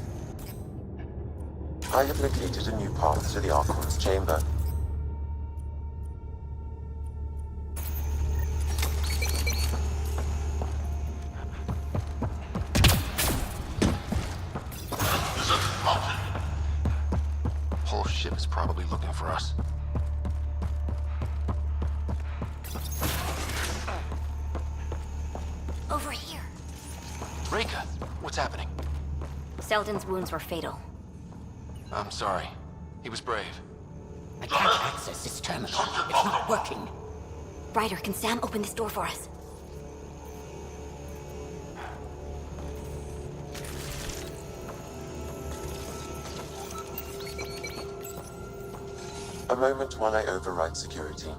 I have located a new path to the Archon's chamber. Whole ship is probably looking for us. Over here. Reka, what's happening? Selden's wounds were fatal. I'm sorry. He was brave. I can't access this terminal. It's not working. Ryder, can Sam open this door for us? A moment while I override security.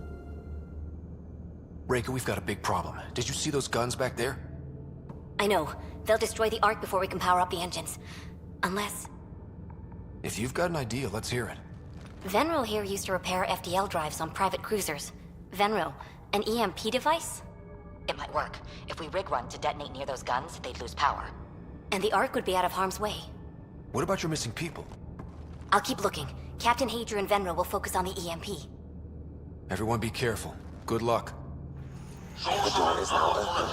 Reka, we've got a big problem. Did you see those guns back there? I know. They'll destroy the Ark before we can power up the engines. Unless... If you've got an idea, let's hear it. Venro here used to repair FDL drives on private cruisers. Venro, an EMP device? It might work. If we rig one to detonate near those guns, they'd lose power. And the Ark would be out of harm's way. What about your missing people? I'll keep looking. Captain Hager and Venro will focus on the EMP. Everyone be careful. Good luck. The door is now open.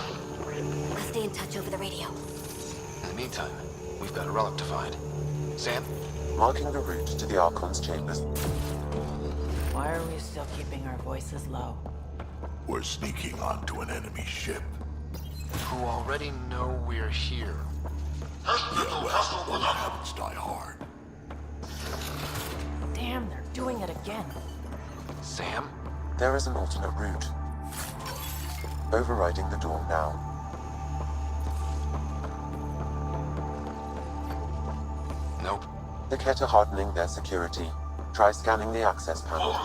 I'll stay in touch over the radio. In the meantime, we've got a relic to find. Sam? Marking the route to the Archon's chambers. Why are we still keeping our voices low? We're sneaking onto an enemy ship. Who already know we're here. Yeah, well, old habits die hard. Damn, they're doing it again. Sam? There is an alternate route. Overriding the door now. Nope. The Kett are hardening their security. Try scanning the access panel.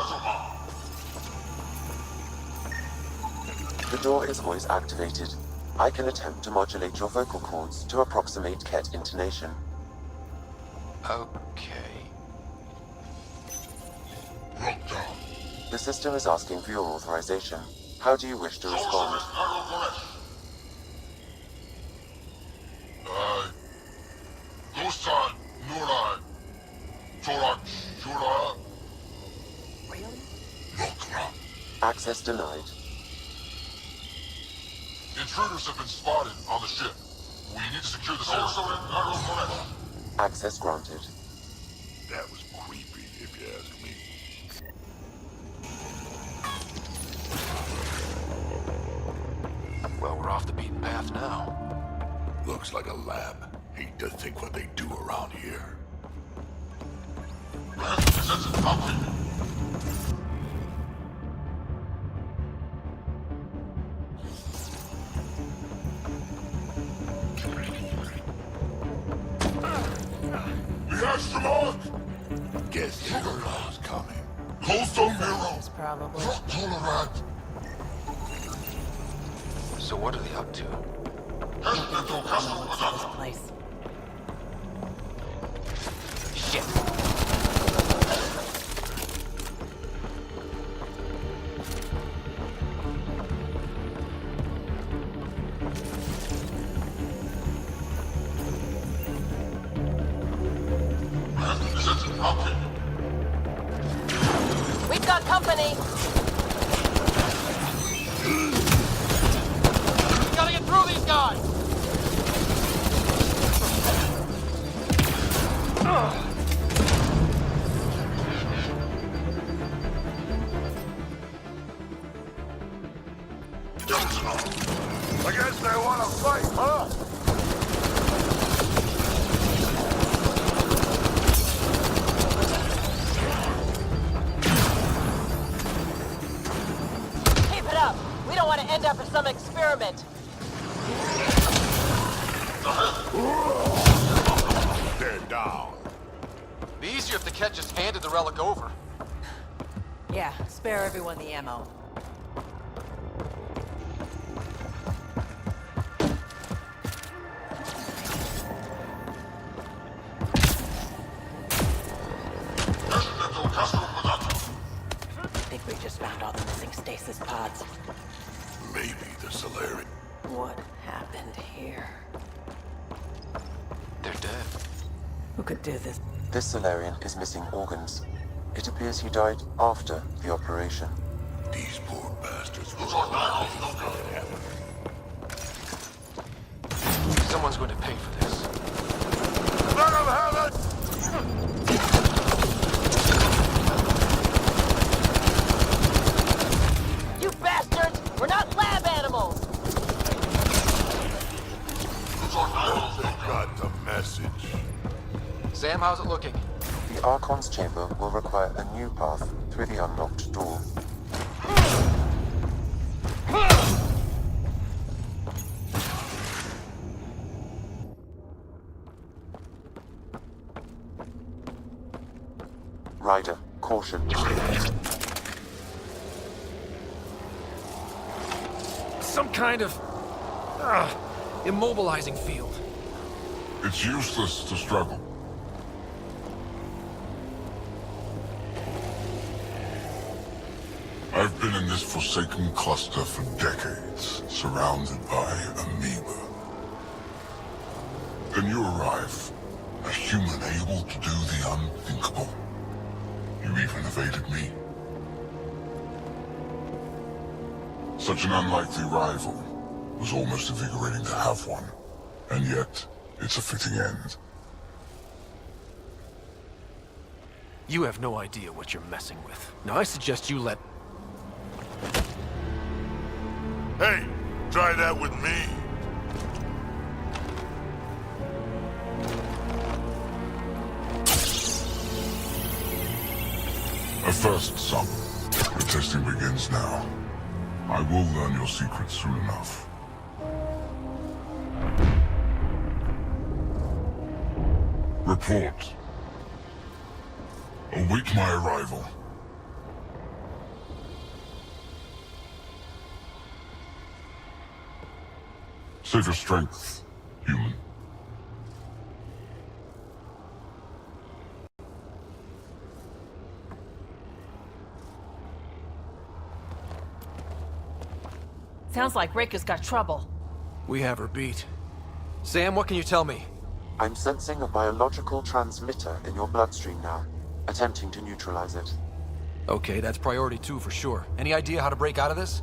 The door is voice activated. I can attempt to modulate your vocal cords to approximate Kett intonation. Okay. The system is asking for your authorization. How do you wish to respond? Access denied. Intruders have been spotted on the ship. We need to secure the safe. Access granted. That was creepy, if you ask me. Well, we're off the beaten path now. Looks like a lab. Hate to think what they do around here. Guess Hero coming. Coastal Hero! Probably. So what are they up to? Looks at this place. Shit. We've got company! We gotta get through these guys! I guess they want to fight, huh? Keep it up! We don't want to end up in some experiment! They're down. Be easier if the Kett just handed the relic over. Yeah, spare everyone the ammo. I think we just found all the missing stasis pods. Maybe the Solarian. What happened here? They're dead. Who could do this? This Solarian is missing organs. It appears he died after the operation. These poor bastards. Someone's going to pay for this. Let him have it! You bastards! We're not lab animals! They got the message. Sam, how's it looking? The Archon's chamber will require a new path through the unlocked door. Ryder, caution. Some kind of immobilizing field. It's useless to struggle. I've been in this forsaken cluster for decades, surrounded by amoeba. Then you arrive, a human able to do the unthinkable. You even evaded me. Such an unlikely rival. It was almost invigorating to have one. And yet, it's a fitting end. You have no idea what you're messing with. Now I suggest you let... Hey, try that with me. A first, son. The testing begins now. I will learn your secrets soon enough. Report. Await my arrival. Save your strength, human. Sounds like Rika's got trouble. We have her beat. Sam, what can you tell me? I'm sensing a biological transmitter in your bloodstream now, attempting to neutralize it. Okay, that's priority 2 for sure. Any idea how to break out of this?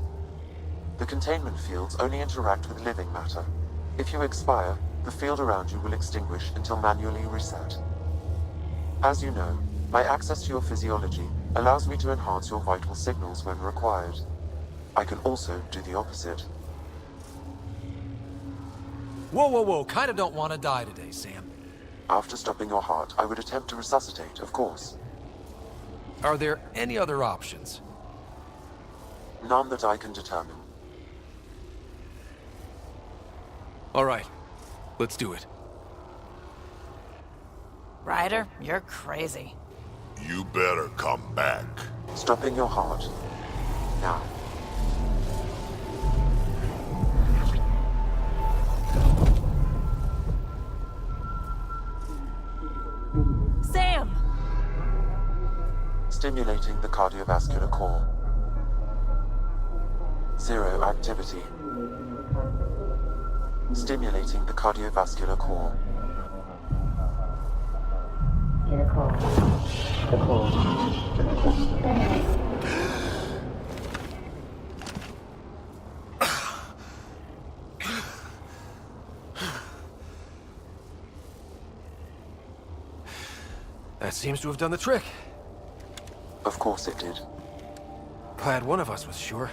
The containment fields only interact with living matter. If you expire, the field around you will extinguish until manually reset. As you know, my access to your physiology allows me to enhance your vital signals when required. I can also do the opposite. Whoa, whoa, whoa. Kinda don't want to die today, Sam. After stopping your heart, I would attempt to resuscitate, of course. Are there any other options? None that I can determine. All right. Let's do it. Ryder, you're crazy. You better come back. Stopping your heart. Now. Sam! Stimulating the cardiovascular core. 0 activity. Stimulating the cardiovascular core. That seems to have done the trick. Of course it did. Glad one of us was sure.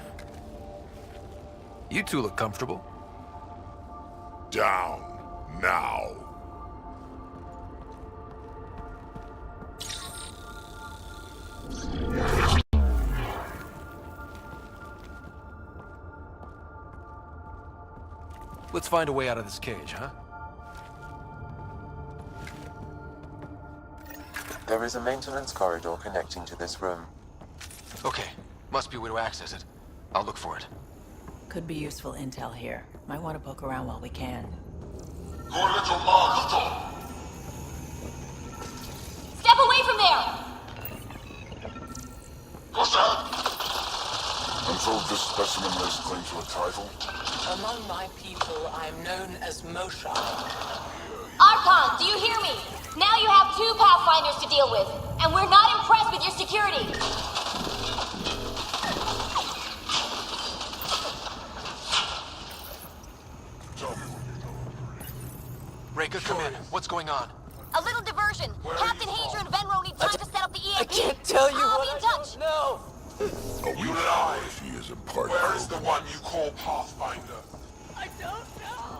You two look comfortable. Down, now. Let's find a way out of this cage, huh? There is a maintenance corridor connecting to this room. Okay. Must be a way to access it. I'll look for it. Could be useful intel here. Might want to poke around while we can. Step away from there! I'm so this specimen lays claim to a title? Among my people, I am known as Mosha. Archon, do you hear me? Now you have 2 Pathfinders to deal with, and we're not impressed with your security. Reka, come in. What's going on? A little diversion. Captain Hager and Venro need time to set up the EMP. I can't tell you I'll what be in I touch. don't know. Are we sure if he isn't part of Where is the one you call Pathfinder? I don't know.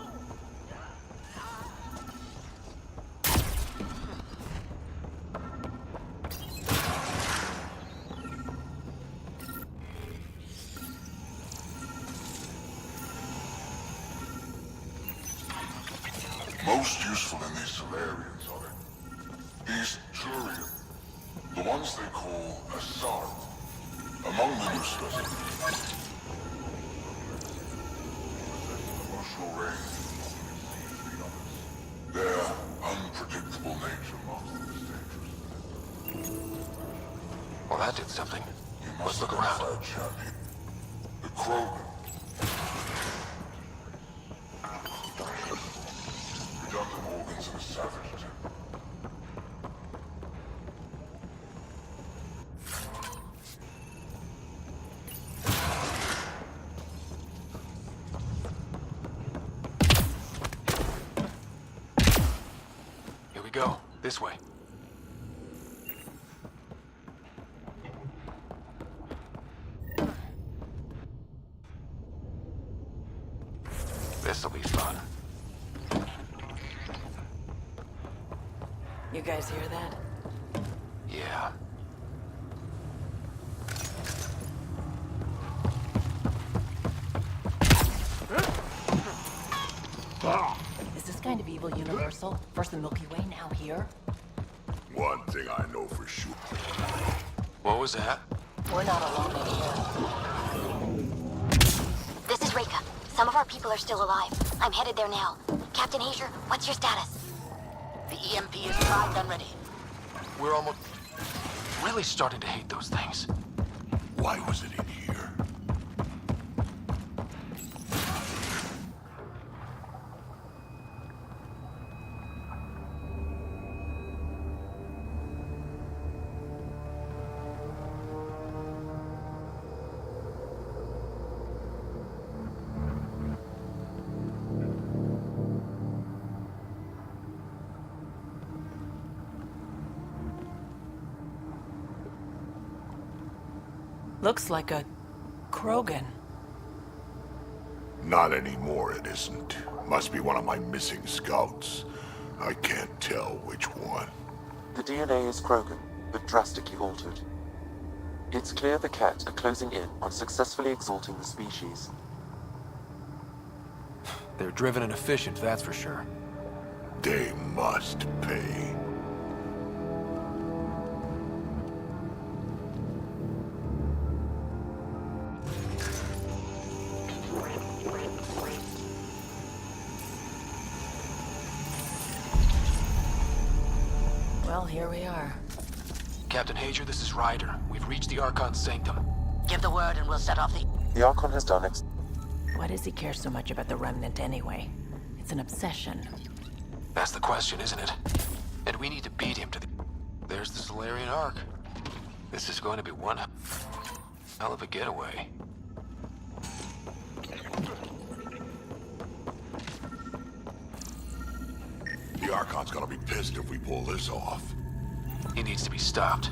Most useful in these Solarians are these Turian, the ones they call Assault, among the new specimens. Emotional range. Their unpredictable nature marks them as dangerous. Well, that did something. Let's look identify around. a champion. The Krogan. Redundant organs of a savage. Here we go. This way. This'll be fun. You guys hear that? Yeah. Is this kind of evil universal? First the Milky Way, now here? One thing I know for sure. What was that? We're not alone in here. This is Reka. Some of our people are still alive. I'm headed there now. Captain Hager, what's your status? The EMP is primed and ready. We're almost really starting to hate those things. Why was it in here? Looks like a Krogan. Not anymore, it isn't. Must be one of my missing scouts. I can't tell which one. The DNA is Krogan, but drastically altered. It's clear the Ket are closing in on successfully exalting the species. They're driven and efficient, that's for sure. They must pay. Well, here we are. Captain Hager, this is Ryder. We've reached the Archon's sanctum. Give the word and we'll set off the... The Archon has done Why does he care so much about the Remnant anyway? It's an obsession. That's the question, isn't it? And we need to beat him to the... There's the Solarian Ark. This is going to be one hell of a getaway. The Archon's gonna be pissed if we pull this off. He needs to be stopped.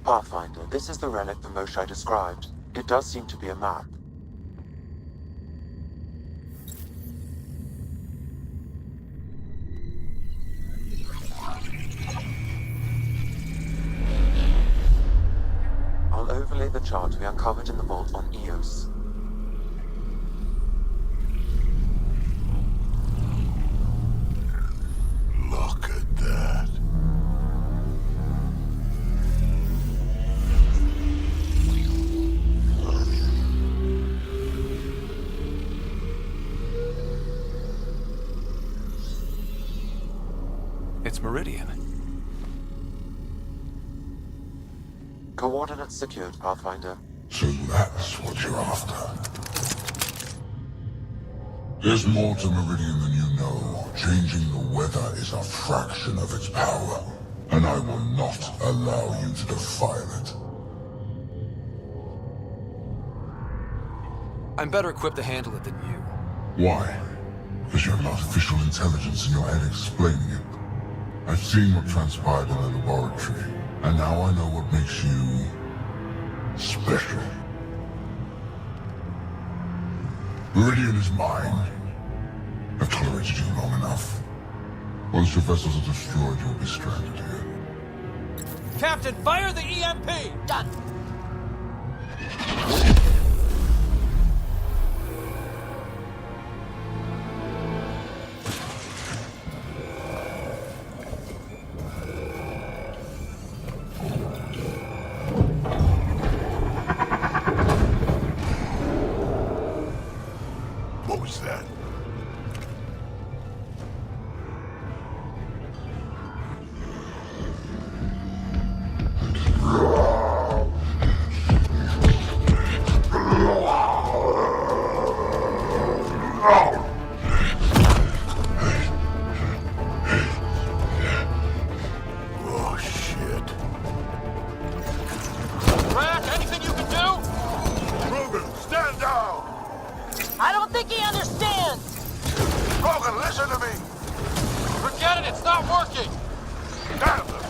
Pathfinder, this is the relic the Moshai described. It does seem to be a map. I'll overlay the chart we uncovered in the vault on Eos. Look at that. It's Meridian. Coordinates secured, Pathfinder. So that's what you're after. There's more to Meridian than you know. Changing the weather is a fraction of its power, and I will not allow you to defile it. I'm better equipped to handle it than you. Why? Because you have an artificial intelligence in your head explaining it. I've seen what transpired in the laboratory, and now I know what makes you special. Meridian is mine. I've tolerated you long enough. Once your vessels are destroyed, you'll be stranded here. Captain, fire the EMP! Done. What was that? Oh, shit. Drac, anything you can do? Krogan, stand down! I don't think he understands! Krogan, listen to me! Forget it, it's not working! Damn them!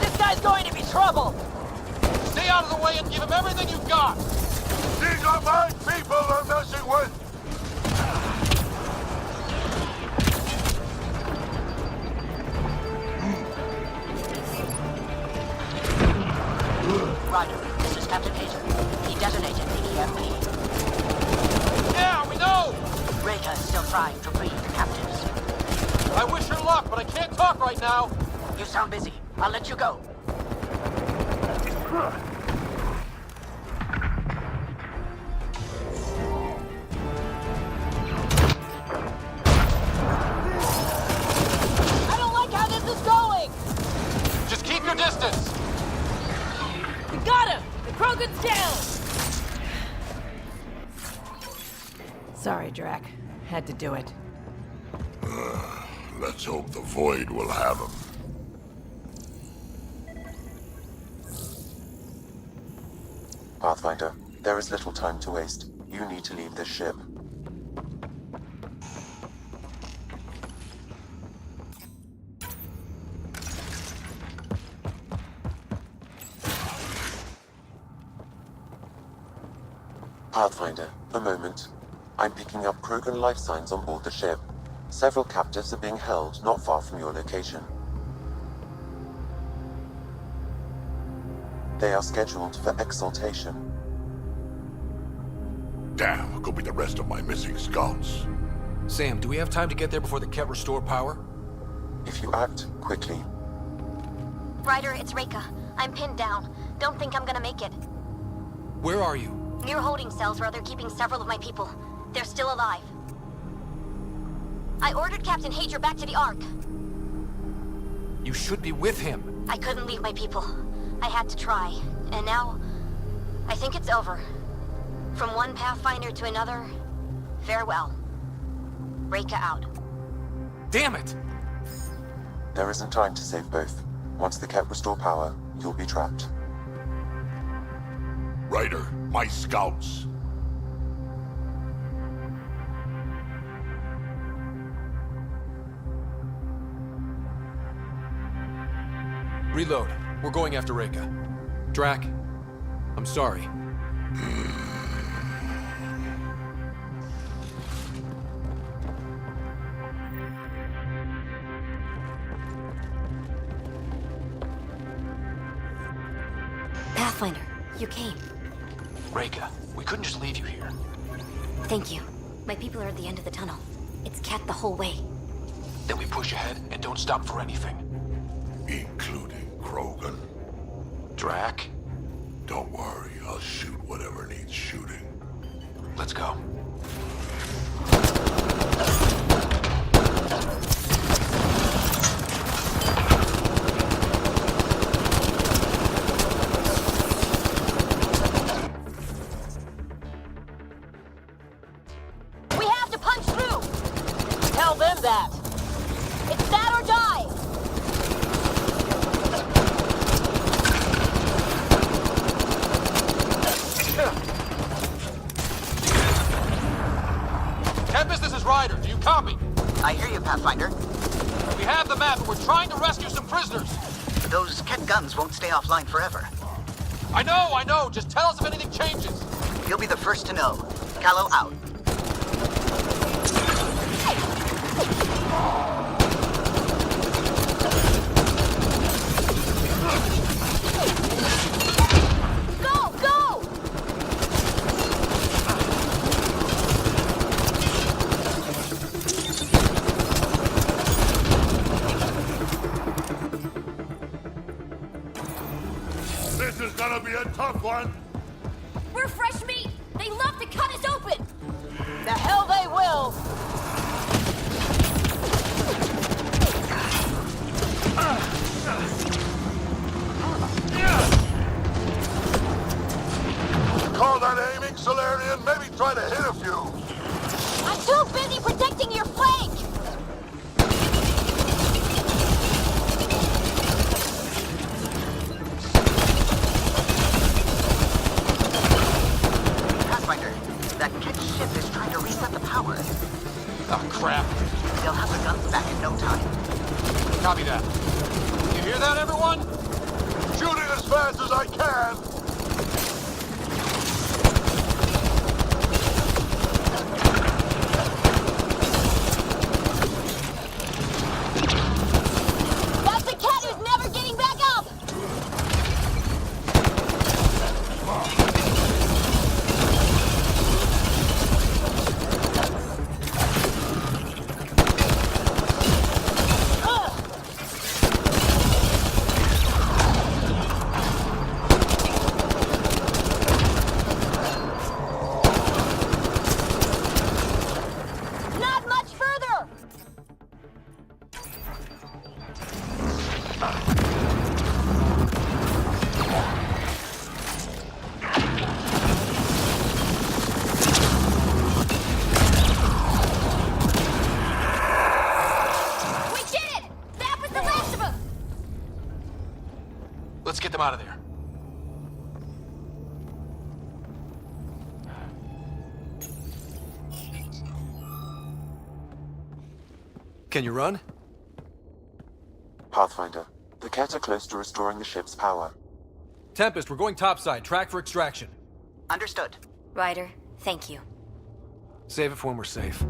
This guy's going to be trouble! Stay out of the way and give him everything you've got! These are my people they're messing with! Ryder, this is Captain Hazer. He detonated the EMP. Yeah, we know! Reka is still trying to free the captives. I wish her luck, but I can't talk right now! You sound busy. I'll let you go. I don't like how this is going! Just keep your distance! We got him! The Krogan's down! Sorry, Drac. Had to do it. Let's hope the Void will have him. Pathfinder, there is little time to waste. You need to leave this ship. Pathfinder, a moment. I'm picking up Krogan life signs on board the ship. Several captives are being held not far from your location. They are scheduled for exaltation. Damn, go be the rest of my missing scouts. Sam, do we have time to get there before the Ket restore power? If you act quickly. Ryder, it's Reka. I'm pinned down. Don't think I'm gonna make it. Where are you? Near holding cells where they're keeping several of my people. They're still alive. I ordered Captain Hager back to the Ark. You should be with him. I couldn't leave my people. I had to try. And now, I think it's over. From one Pathfinder to another, farewell. Reka out. Damn it! There isn't time to save both. Once the Ket restore power, you'll be trapped. Ryder, my scouts. Reload. We're going after Reka. Drac, I'm sorry. Pathfinder, you came. Reka, we couldn't just leave you here. Thank you. My people are at the end of the tunnel. It's Ket the whole way. Then we push ahead and don't stop for anything. Including Krogan. Drac? Don't worry, I'll shoot whatever needs shooting. Let's go. Tell them that. It's that or die. Tempest, this is Ryder. Do you copy? I hear you, Pathfinder. We have the map, and we're trying to rescue some prisoners. Those Ket guns won't stay offline forever. I know. Just tell us if anything changes. You'll be the first to know. Callow out. Go! Go! This is gonna be a tough one. We're fresh meat. They love to cut us open. The hell they will. Call that aiming, Solarian? Maybe try to hit a few. I'm too busy protecting your flank. Pathfinder, that Ket ship is trying to reset the power. Oh, crap. They'll have the guns back in no time. Copy that. You hear that, everyone? Shooting as fast as I can. That's a cat who's never getting back up. Not much further. We did it! That was the last of them! Let's get them out of there. Can you run? Pathfinder, the Ket are close to restoring the ship's power. Tempest, we're going topside. Track for extraction. Understood. Ryder, thank you. Save it for when we're safe.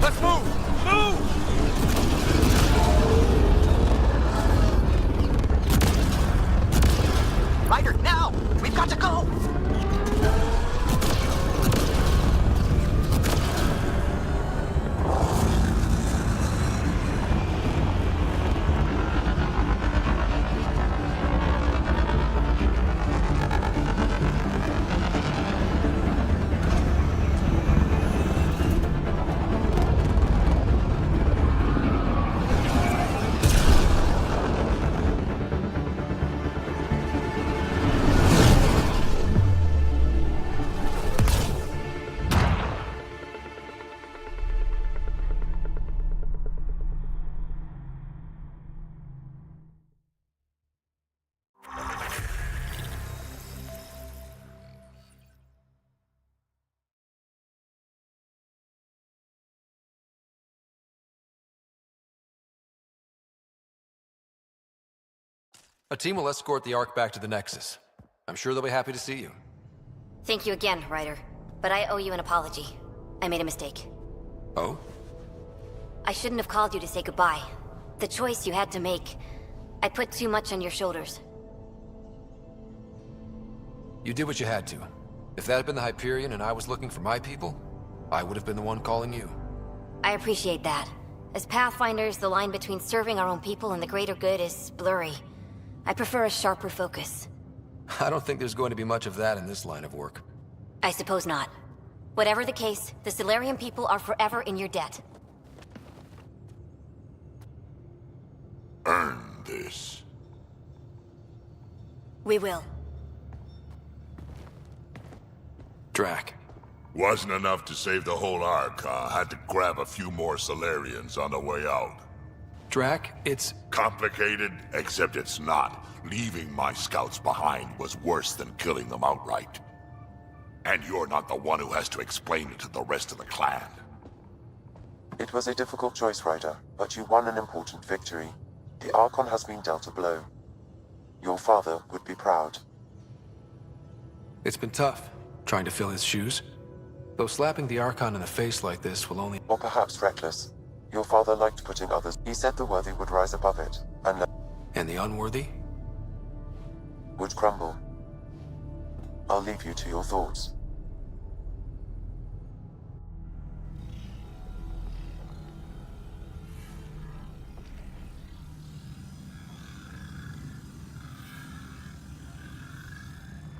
Let's move! Move! Ryder, now! We've got to go! A team will escort the Ark back to the Nexus. I'm sure they'll be happy to see you. Thank you again, Ryder. But I owe you an apology. I made a mistake. Oh? I shouldn't have called you to say goodbye. The choice you had to make. I put too much on your shoulders. You did what you had to. If that had been the Hyperion and I was looking for my people, I would have been the one calling you. I appreciate that. As Pathfinders, the line between serving our own people and the greater good is blurry. I prefer a sharper focus. I don't think there's going to be much of that in this line of work. I suppose not. Whatever the case, the Solarian people are forever in your debt. Earn this. We will. Drac. Wasn't enough to save the whole Ark, Had to grab a few more Solarians on the way out. Drac, it's... Complicated, except it's not. Leaving my scouts behind was worse than killing them outright. And you're not the one who has to explain it to the rest of the clan. It was a difficult choice, Ryder, but you won an important victory. The Archon has been dealt a blow. Your father would be proud. It's been tough, trying to fill his shoes. Though slapping the Archon in the face like this will only... Or perhaps reckless. Your father liked putting others. He said the worthy would rise above it, and the unworthy? Would crumble. I'll leave you to your thoughts.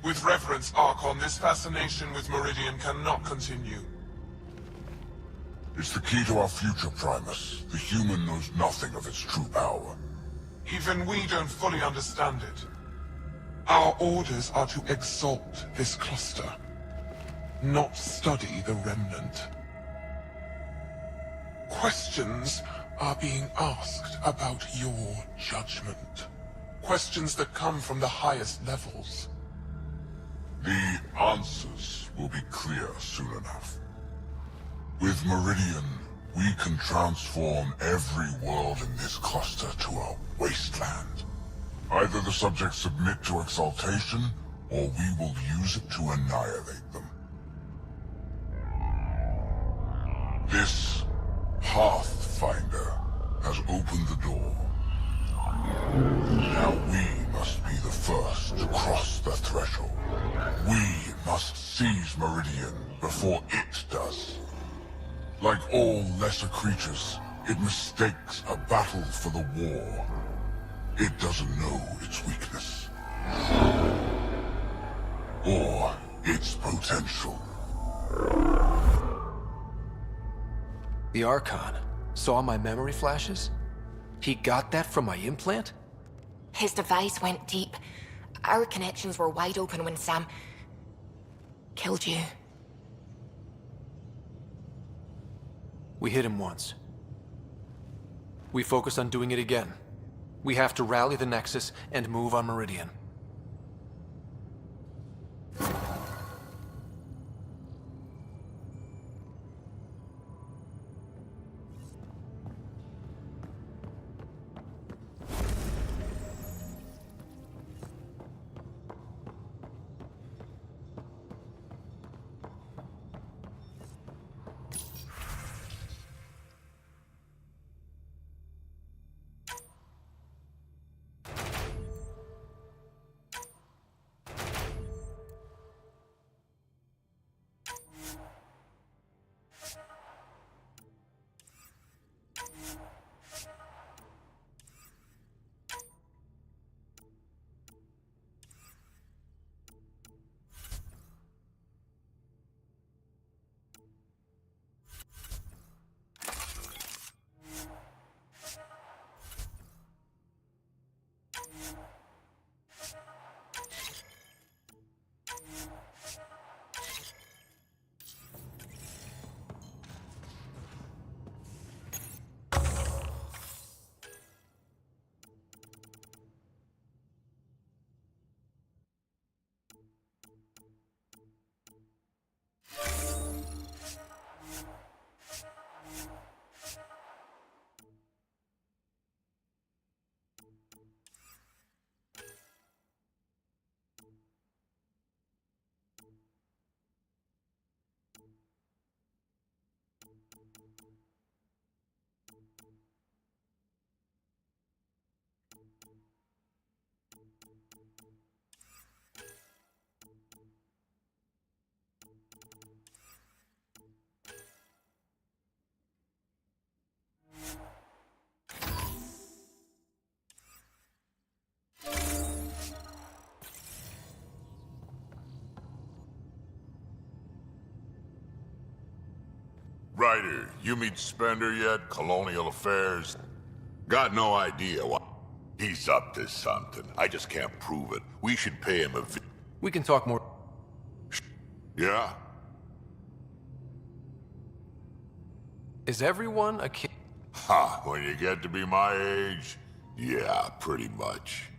With reverence, Archon, this fascination with Meridian cannot continue. It's the key to our future, Primus. The human knows nothing of its true power. Even we don't fully understand it. Our orders are to exalt this cluster, not study the remnant. Questions are being asked about your judgment. Questions that come from the highest levels. The answers will be clear soon enough. With Meridian, we can transform every world in this cluster to a wasteland. Either the subjects submit to exaltation, or we will use it to annihilate them. This Pathfinder has opened the door. Now we must be the first to cross the threshold. We must seize Meridian before it does. Like all lesser creatures, it mistakes a battle for the war. It doesn't know its weakness. Or its potential. The Archon saw my memory flashes? He got that from my implant? His device went deep. Our connections were wide open when Sam... killed you. We hit him once. We focus on doing it again. We have to rally the Nexus and move on Meridian. Ryder, you meet Spender yet? Colonial Affairs? Got no idea what... He's up to something. I just can't prove it. We should pay him a We can talk more. Yeah? Is everyone a kid? Ha, when you get to be my age, yeah, pretty much.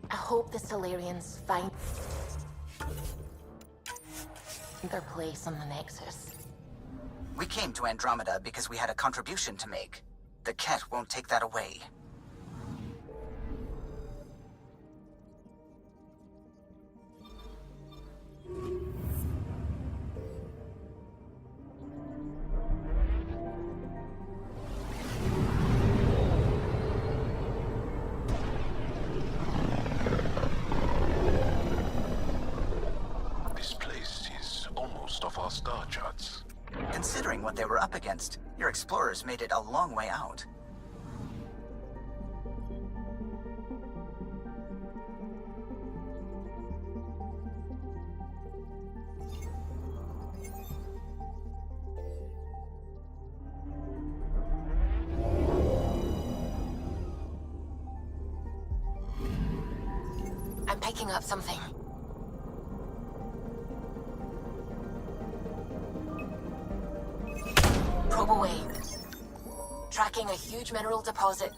I hope the Solarians find their place on the Nexus. We came to Andromeda because we had a contribution to make. The Ket won't take that away. This place is almost off our star charts. Considering what they were up against, your explorers made it a long way out. I'm picking up something. Probe away. Tracking a huge mineral deposit.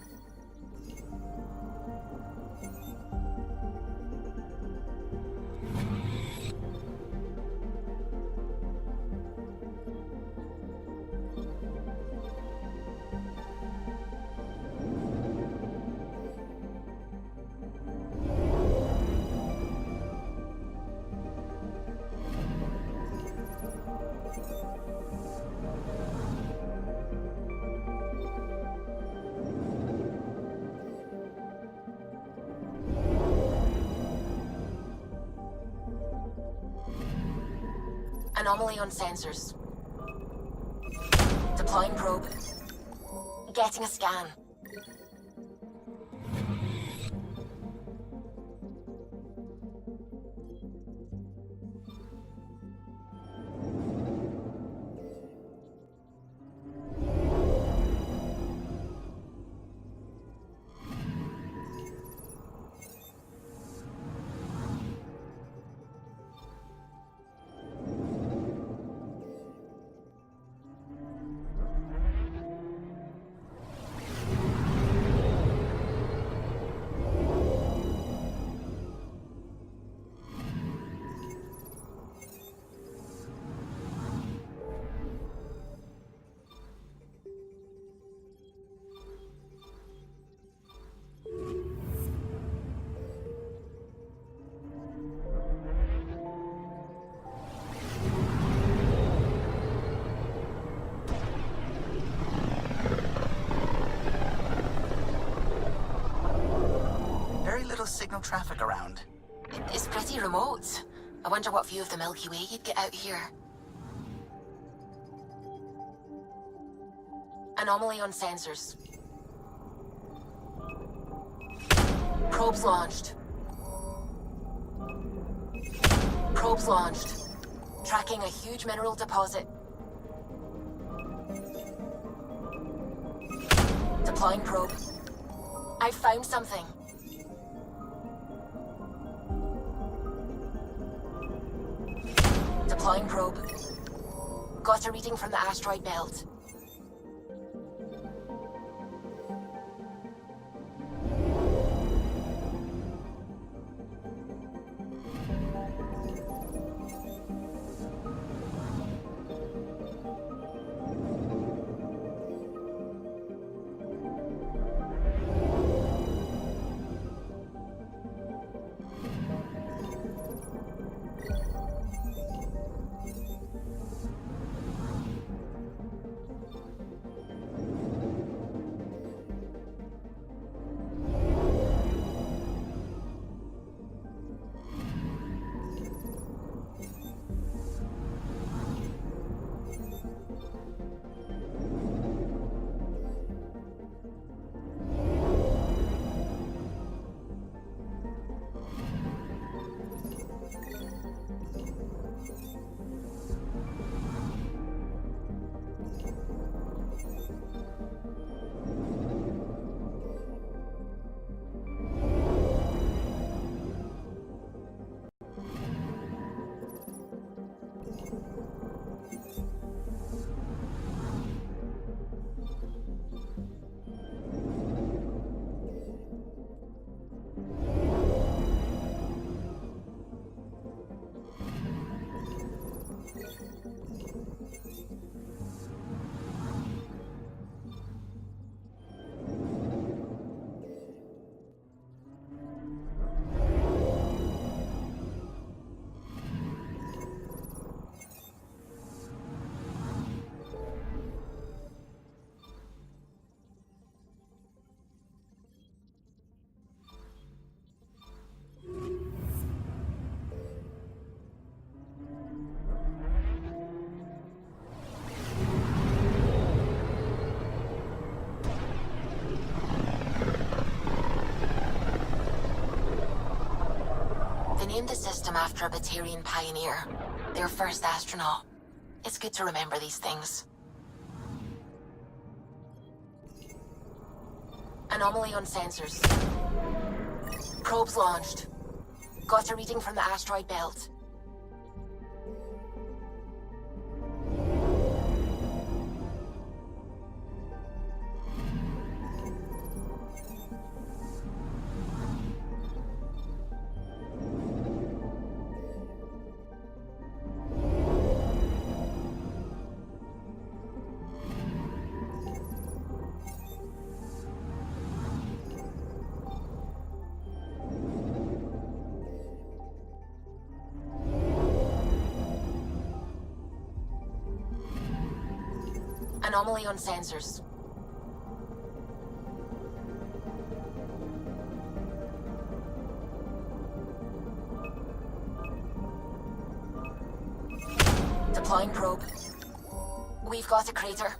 Anomaly on sensors. Deploying probe. Getting a scan. Signal traffic around. It's pretty remote. I wonder what view of the Milky Way you'd get out here. Anomaly on sensors. Probes launched. Probes launched. Tracking a huge mineral deposit. Deploying probe. I've found something. Deploying probe. Got a reading from the asteroid belt. named the system after a Batarian pioneer, their first astronaut. It's good to remember these things. Anomaly on sensors. Probes launched. Got a reading from the asteroid belt. Anomaly on sensors. Deploying probe. We've got a crater.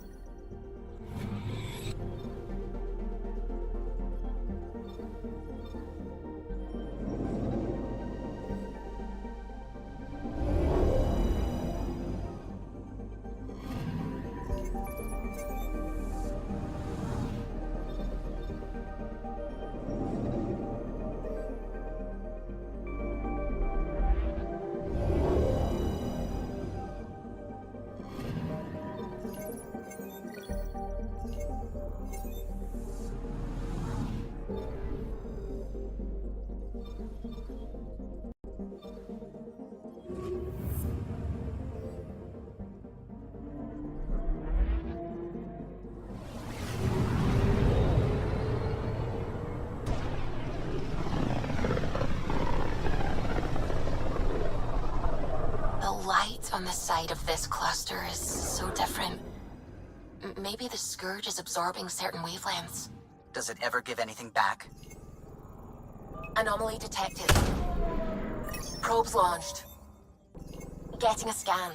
The light on the side of this cluster is so different. Maybe the Scourge is absorbing certain wavelengths. Does it ever give anything back? Anomaly detected. Probes launched. Getting a scan.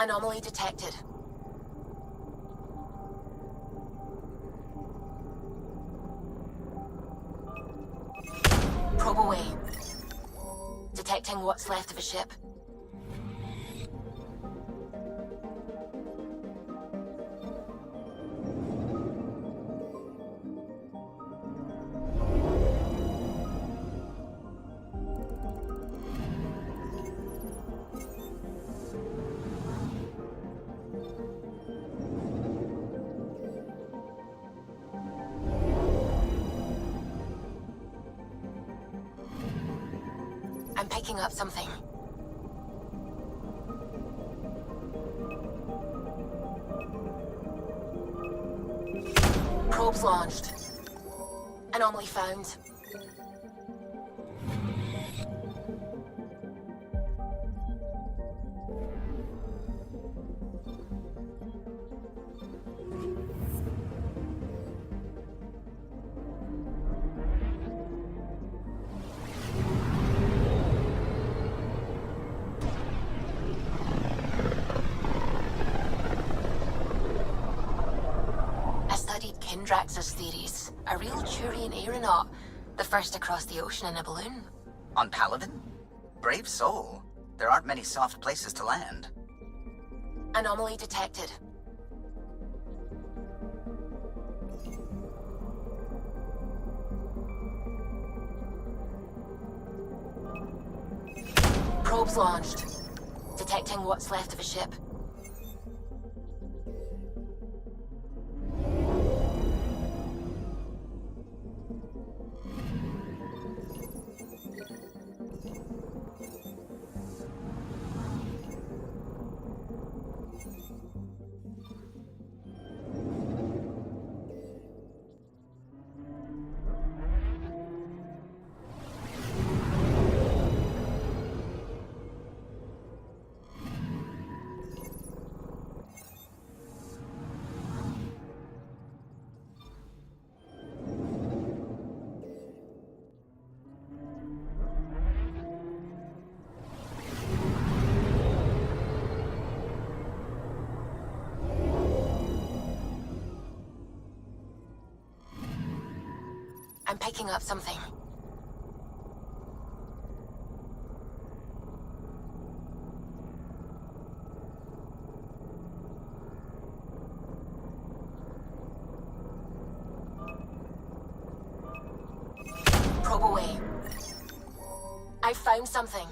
Anomaly detected. Probe away. Detecting what's left of a ship. I'm picking up something. Probes launched. Anomaly found. Drax's theories. A real Turian aeronaut. The first to cross the ocean in a balloon. On Paladin? Brave soul. There aren't many soft places to land. Anomaly detected. Probes launched. Detecting what's left of a ship. picking up something. Probe away. I found something.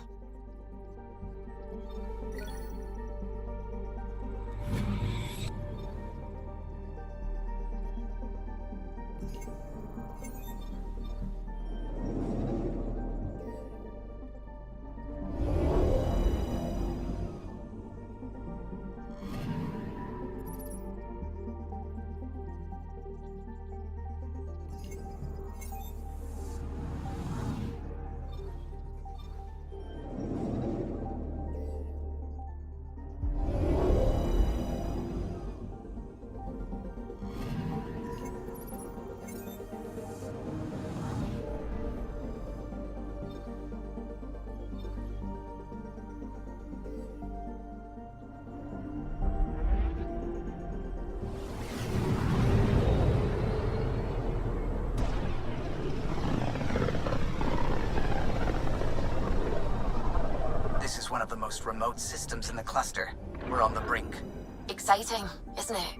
This is one of the most remote systems in the cluster. We're on the brink. Exciting, isn't it?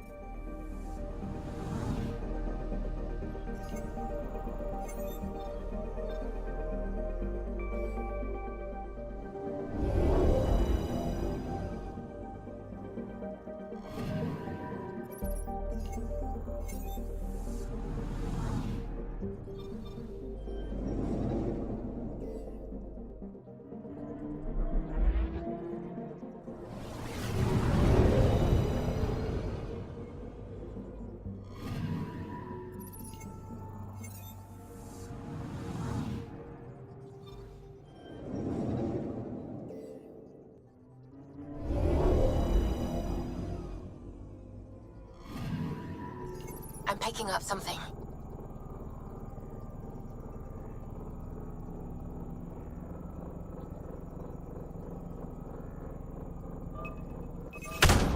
I'm picking up something.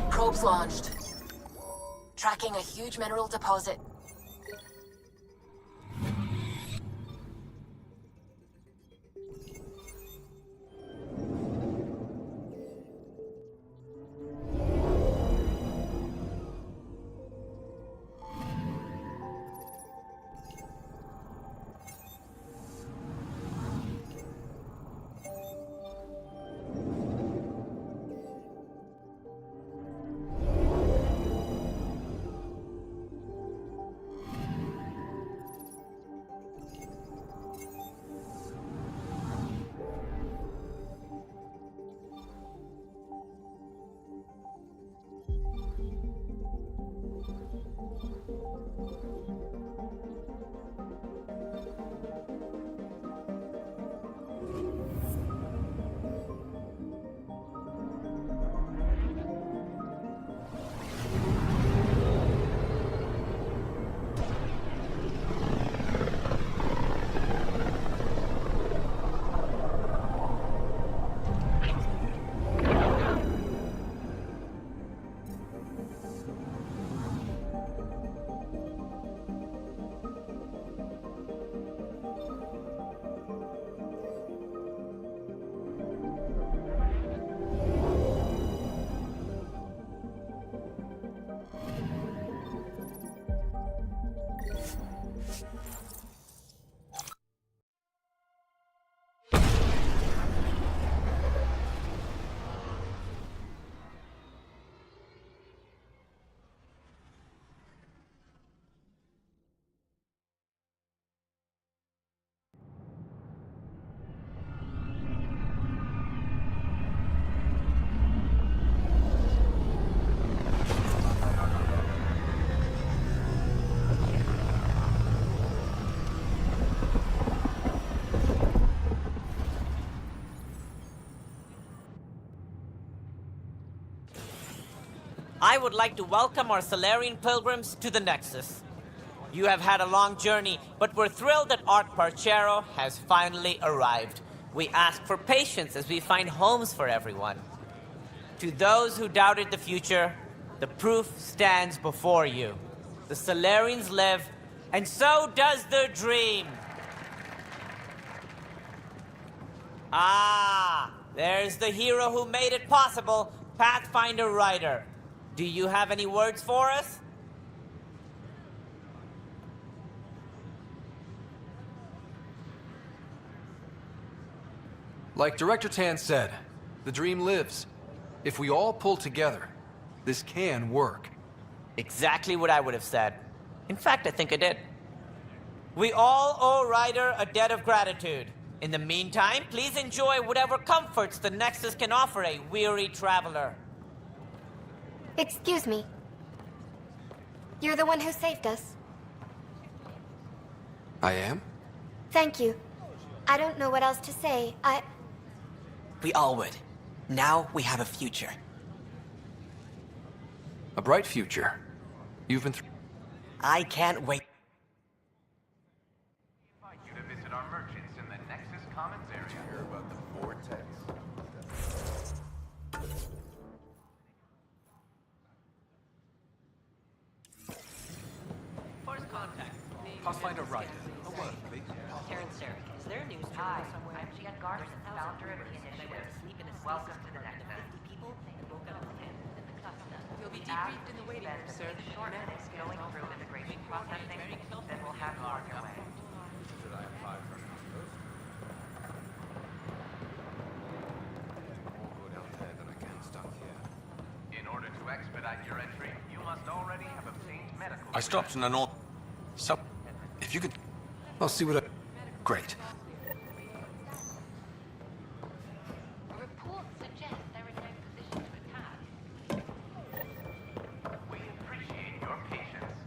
Probes launched. Tracking a huge mineral deposit. I would like to welcome our Solarian pilgrims to the Nexus. You have had a long journey, but we're thrilled that Ark Parchero has finally arrived. We ask for patience as we find homes for everyone. To those who doubted the future, the proof stands before you. The Solarians live, and so does their dream. Ah, there's the hero who made it possible, Pathfinder Ryder. Do you have any words for us? Like Director Tan said, the dream lives. If we all pull together, this can work. Exactly what I would have said. In fact, I think I did. We all owe Ryder a debt of gratitude. In the meantime, please enjoy whatever comforts the Nexus can offer a weary traveler. Excuse me. You're the one who saved us. I am? Thank you. I don't know what else to say. We all would. Now we have a future. A bright future. You've been I can't wait. You to visit our merchants in the Nexus Commons area. Hear about the vortex? First contact. Pathfinder Ryder. A word, please. Terran Sarek, is there a news terminal somewhere? I'm Gian Garson, founder of the initiative. Welcome to the next 50 people and woke up with him in the cluster. You'll be debriefed in the waiting room, sir. Short minutes going through immigration processing, then we'll have you on your way. In order to expedite your entry, you must already have obtained medical. I stopped in the north. So, if you could... I'll see what I... Great. Reports suggest they're in no position to attack. We appreciate your patience.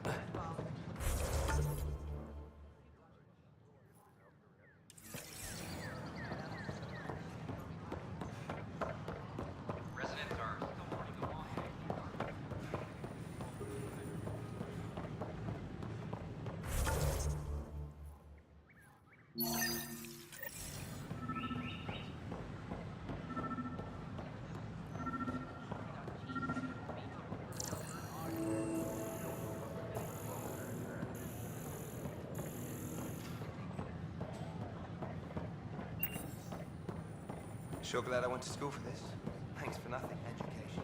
Residents are still running along. Sure glad I went to school for this. Thanks for nothing, education.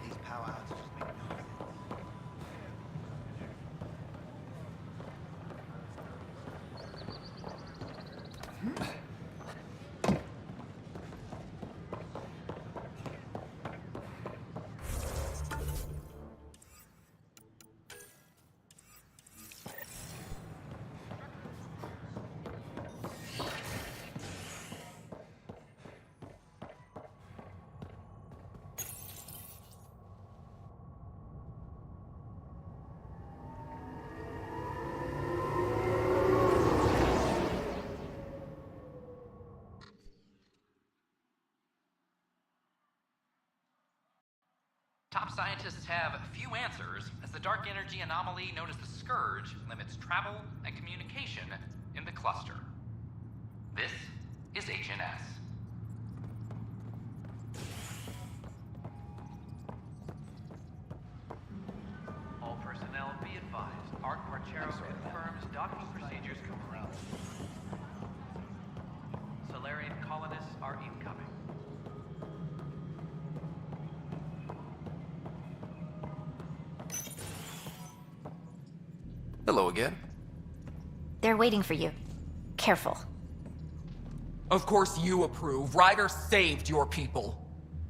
These power outages make no sense. Top scientists have few answers, as the dark energy anomaly known as the Scourge limits travel and communication in the cluster. This is HNS. All personnel be advised. Arc Marchero confirms docking procedures complete. Solarian colonists are incoming. Hello again. They're waiting for you. Careful. Of course you approve. Ryder saved your people.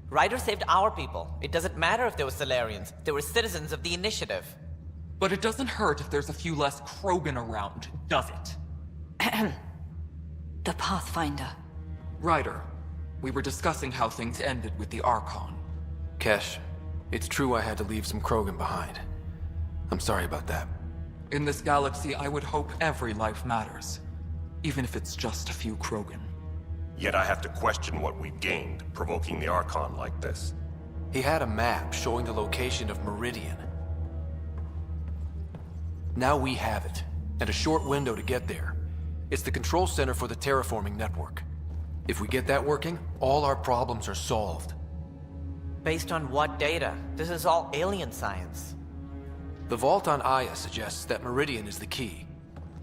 Ryder saved our people. It doesn't matter if they were Solarians. They were citizens of the Initiative. But it doesn't hurt if there's a few less Krogan around, does it? The Pathfinder. Ryder, we were discussing how things ended with the Archon. Kesh, it's true I had to leave some Krogan behind. I'm sorry about that. In this galaxy, I would hope every life matters. Even if it's just a few Krogan. Yet I have to question what we've gained, provoking the Archon like this. He had a map showing the location of Meridian. Now we have it, and a short window to get there. It's the control center for the terraforming network. If we get that working, all our problems are solved. Based on what data? This is all alien science. The vault on Aya suggests that Meridian is the key.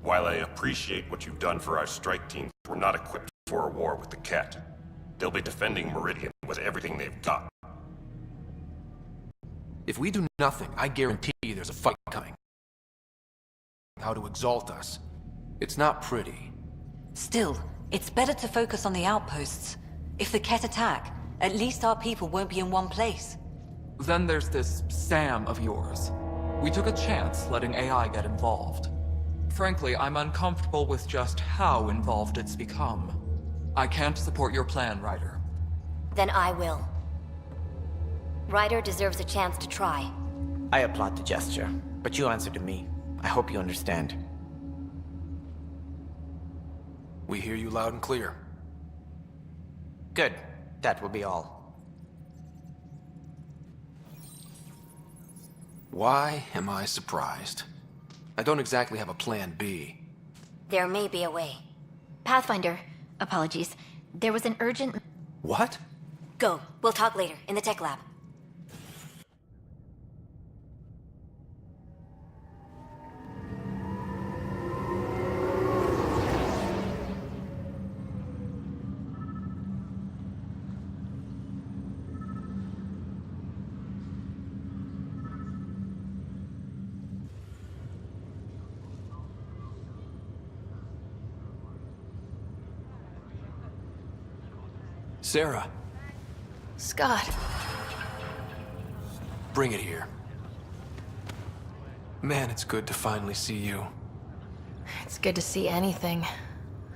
While I appreciate what you've done for our strike teams, we're not equipped for a war with the Ket. They'll be defending Meridian with everything they've got. If we do nothing, I guarantee there's a fight coming. How to exalt us. It's not pretty. Still, it's better to focus on the outposts. If the Ket attack, at least our people won't be in one place. Then there's this Sam of yours. We took a chance letting AI get involved. Frankly, I'm uncomfortable with just how involved it's become. I can't support your plan, Ryder. Then I will. Ryder deserves a chance to try. I applaud the gesture, but you answer to me. I hope you understand. We hear you loud and clear. Good. That will be all. Why am I surprised? I don't exactly have a plan B. There may be a way. Pathfinder, apologies. There was an urgent... What? Go. We'll talk later, in the tech lab. Sarah. Scott. Bring it here. Man, it's good to finally see you. It's good to see anything.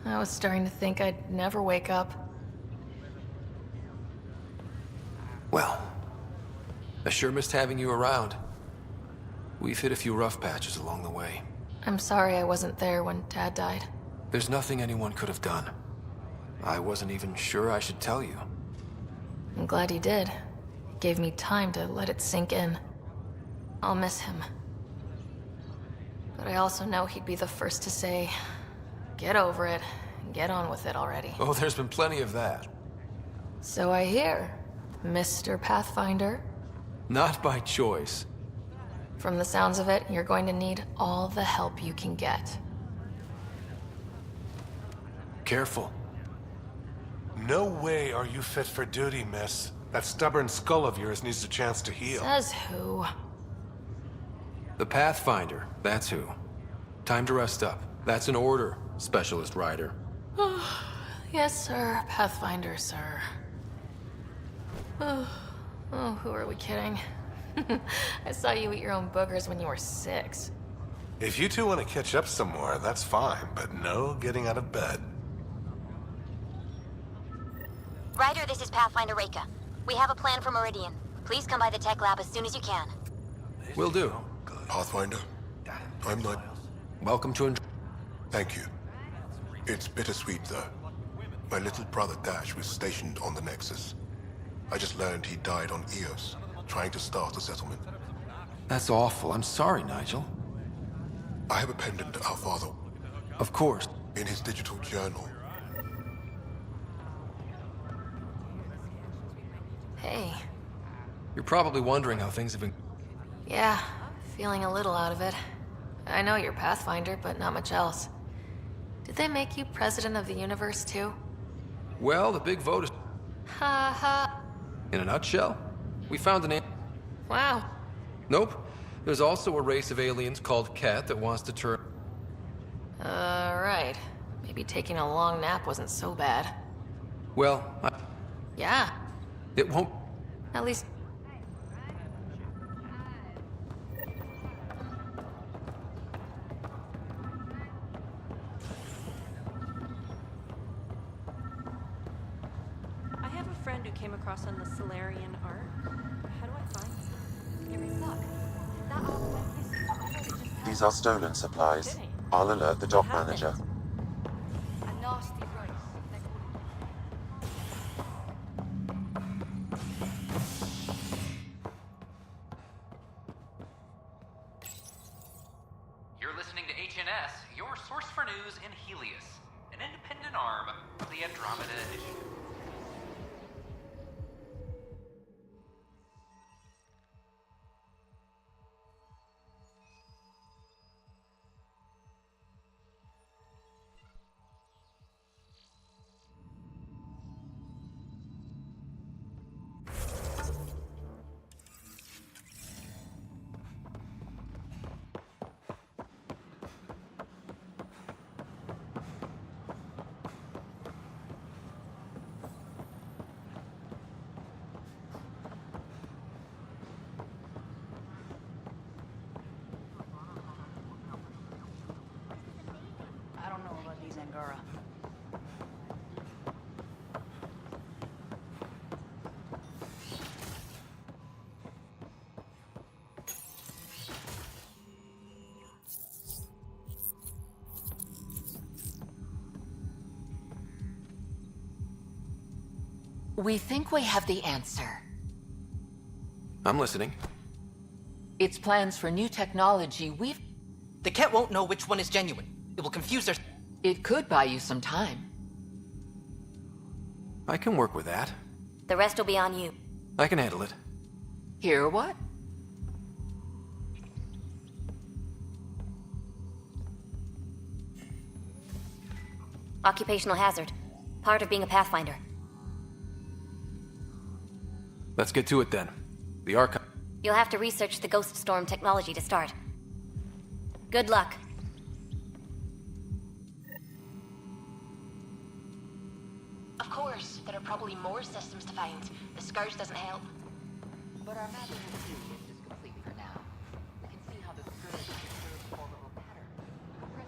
I was starting to think I'd never wake up. Well, I sure missed having you around. We've hit a few rough patches along the way. I'm sorry I wasn't there when Dad died. There's nothing anyone could have done. I wasn't even sure I should tell you. I'm glad he did. It gave me time to let it sink in. I'll miss him. But I also know he'd be the first to say, get over it, and get on with it already. Oh, there's been plenty of that. So I hear, Mr. Pathfinder. Not by choice. From the sounds of it, you're going to need all the help you can get. Careful. No way are you fit for duty, miss. That stubborn skull of yours needs a chance to heal. Says who? The Pathfinder, that's who. Time to rest up. That's an order, Specialist Ryder. Yes, sir. Pathfinder, sir. Oh, who are we kidding? I saw you eat your own boogers when you were 6. If you two want to catch up some more, that's fine, but no getting out of bed. Ryder, this is Pathfinder Reika. We have a plan for Meridian. Please come by the tech lab as soon as you can. Will do. Pathfinder, I'm not... Welcome to Thank you. It's bittersweet, though. My little brother Dash was stationed on the Nexus. I just learned he died on Eos, trying to start a settlement. That's awful. I'm sorry, Nigel. I have a pendant to our father. Of course. In his digital journal. Hey. You're probably wondering how things have been... Yeah, feeling a little out of it. I know you're Pathfinder, but not much else. Did they make you president of the universe, too? Well, the big vote is... Ha ha. In a nutshell, we found an... Wow. Nope. There's also a race of aliens called Ket that wants to turn... Right. Maybe taking a long nap wasn't so bad. Well, Yeah. It won't... At least... I have a friend who came across on the Solarian art. How do I find some? Gary, look. That art These are stolen supplies. I'll alert the dock manager. a nasty race. You're listening to HNS, your source for news in Helios, an independent arm of the Andromeda Initiative. Angara. We think we have the answer. I'm listening. It's plans for new technology we've... The Ket won't know which one is genuine. It will confuse their... It could buy you some time. I can work with that. The rest will be on you. I can handle it. Hear what? Occupational hazard. Part of being a Pathfinder. Let's get to it then. The Archon... You'll have to research the Ghost Storm technology to start. Good luck. Of course, there are probably more systems to find. The Scourge doesn't help. But our mapping of the city is just complete for now. We can see how the Scourge serves orbital pattern. Press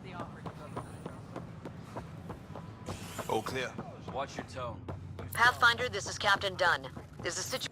the offer to All clear. Watch your tone. Pathfinder, this is Captain Dunn. There's a situation.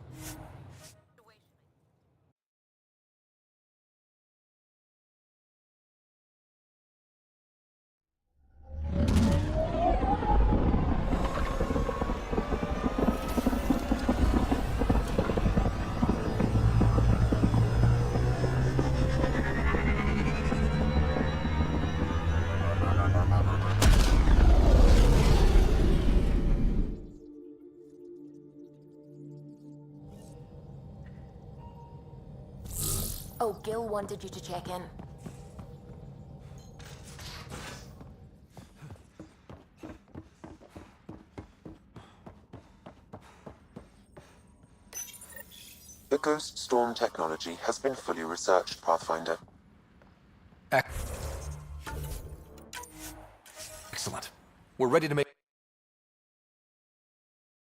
Oh, Gil wanted you to check in. The Ghost Storm technology has been fully researched, Pathfinder. Excellent. We're ready to make...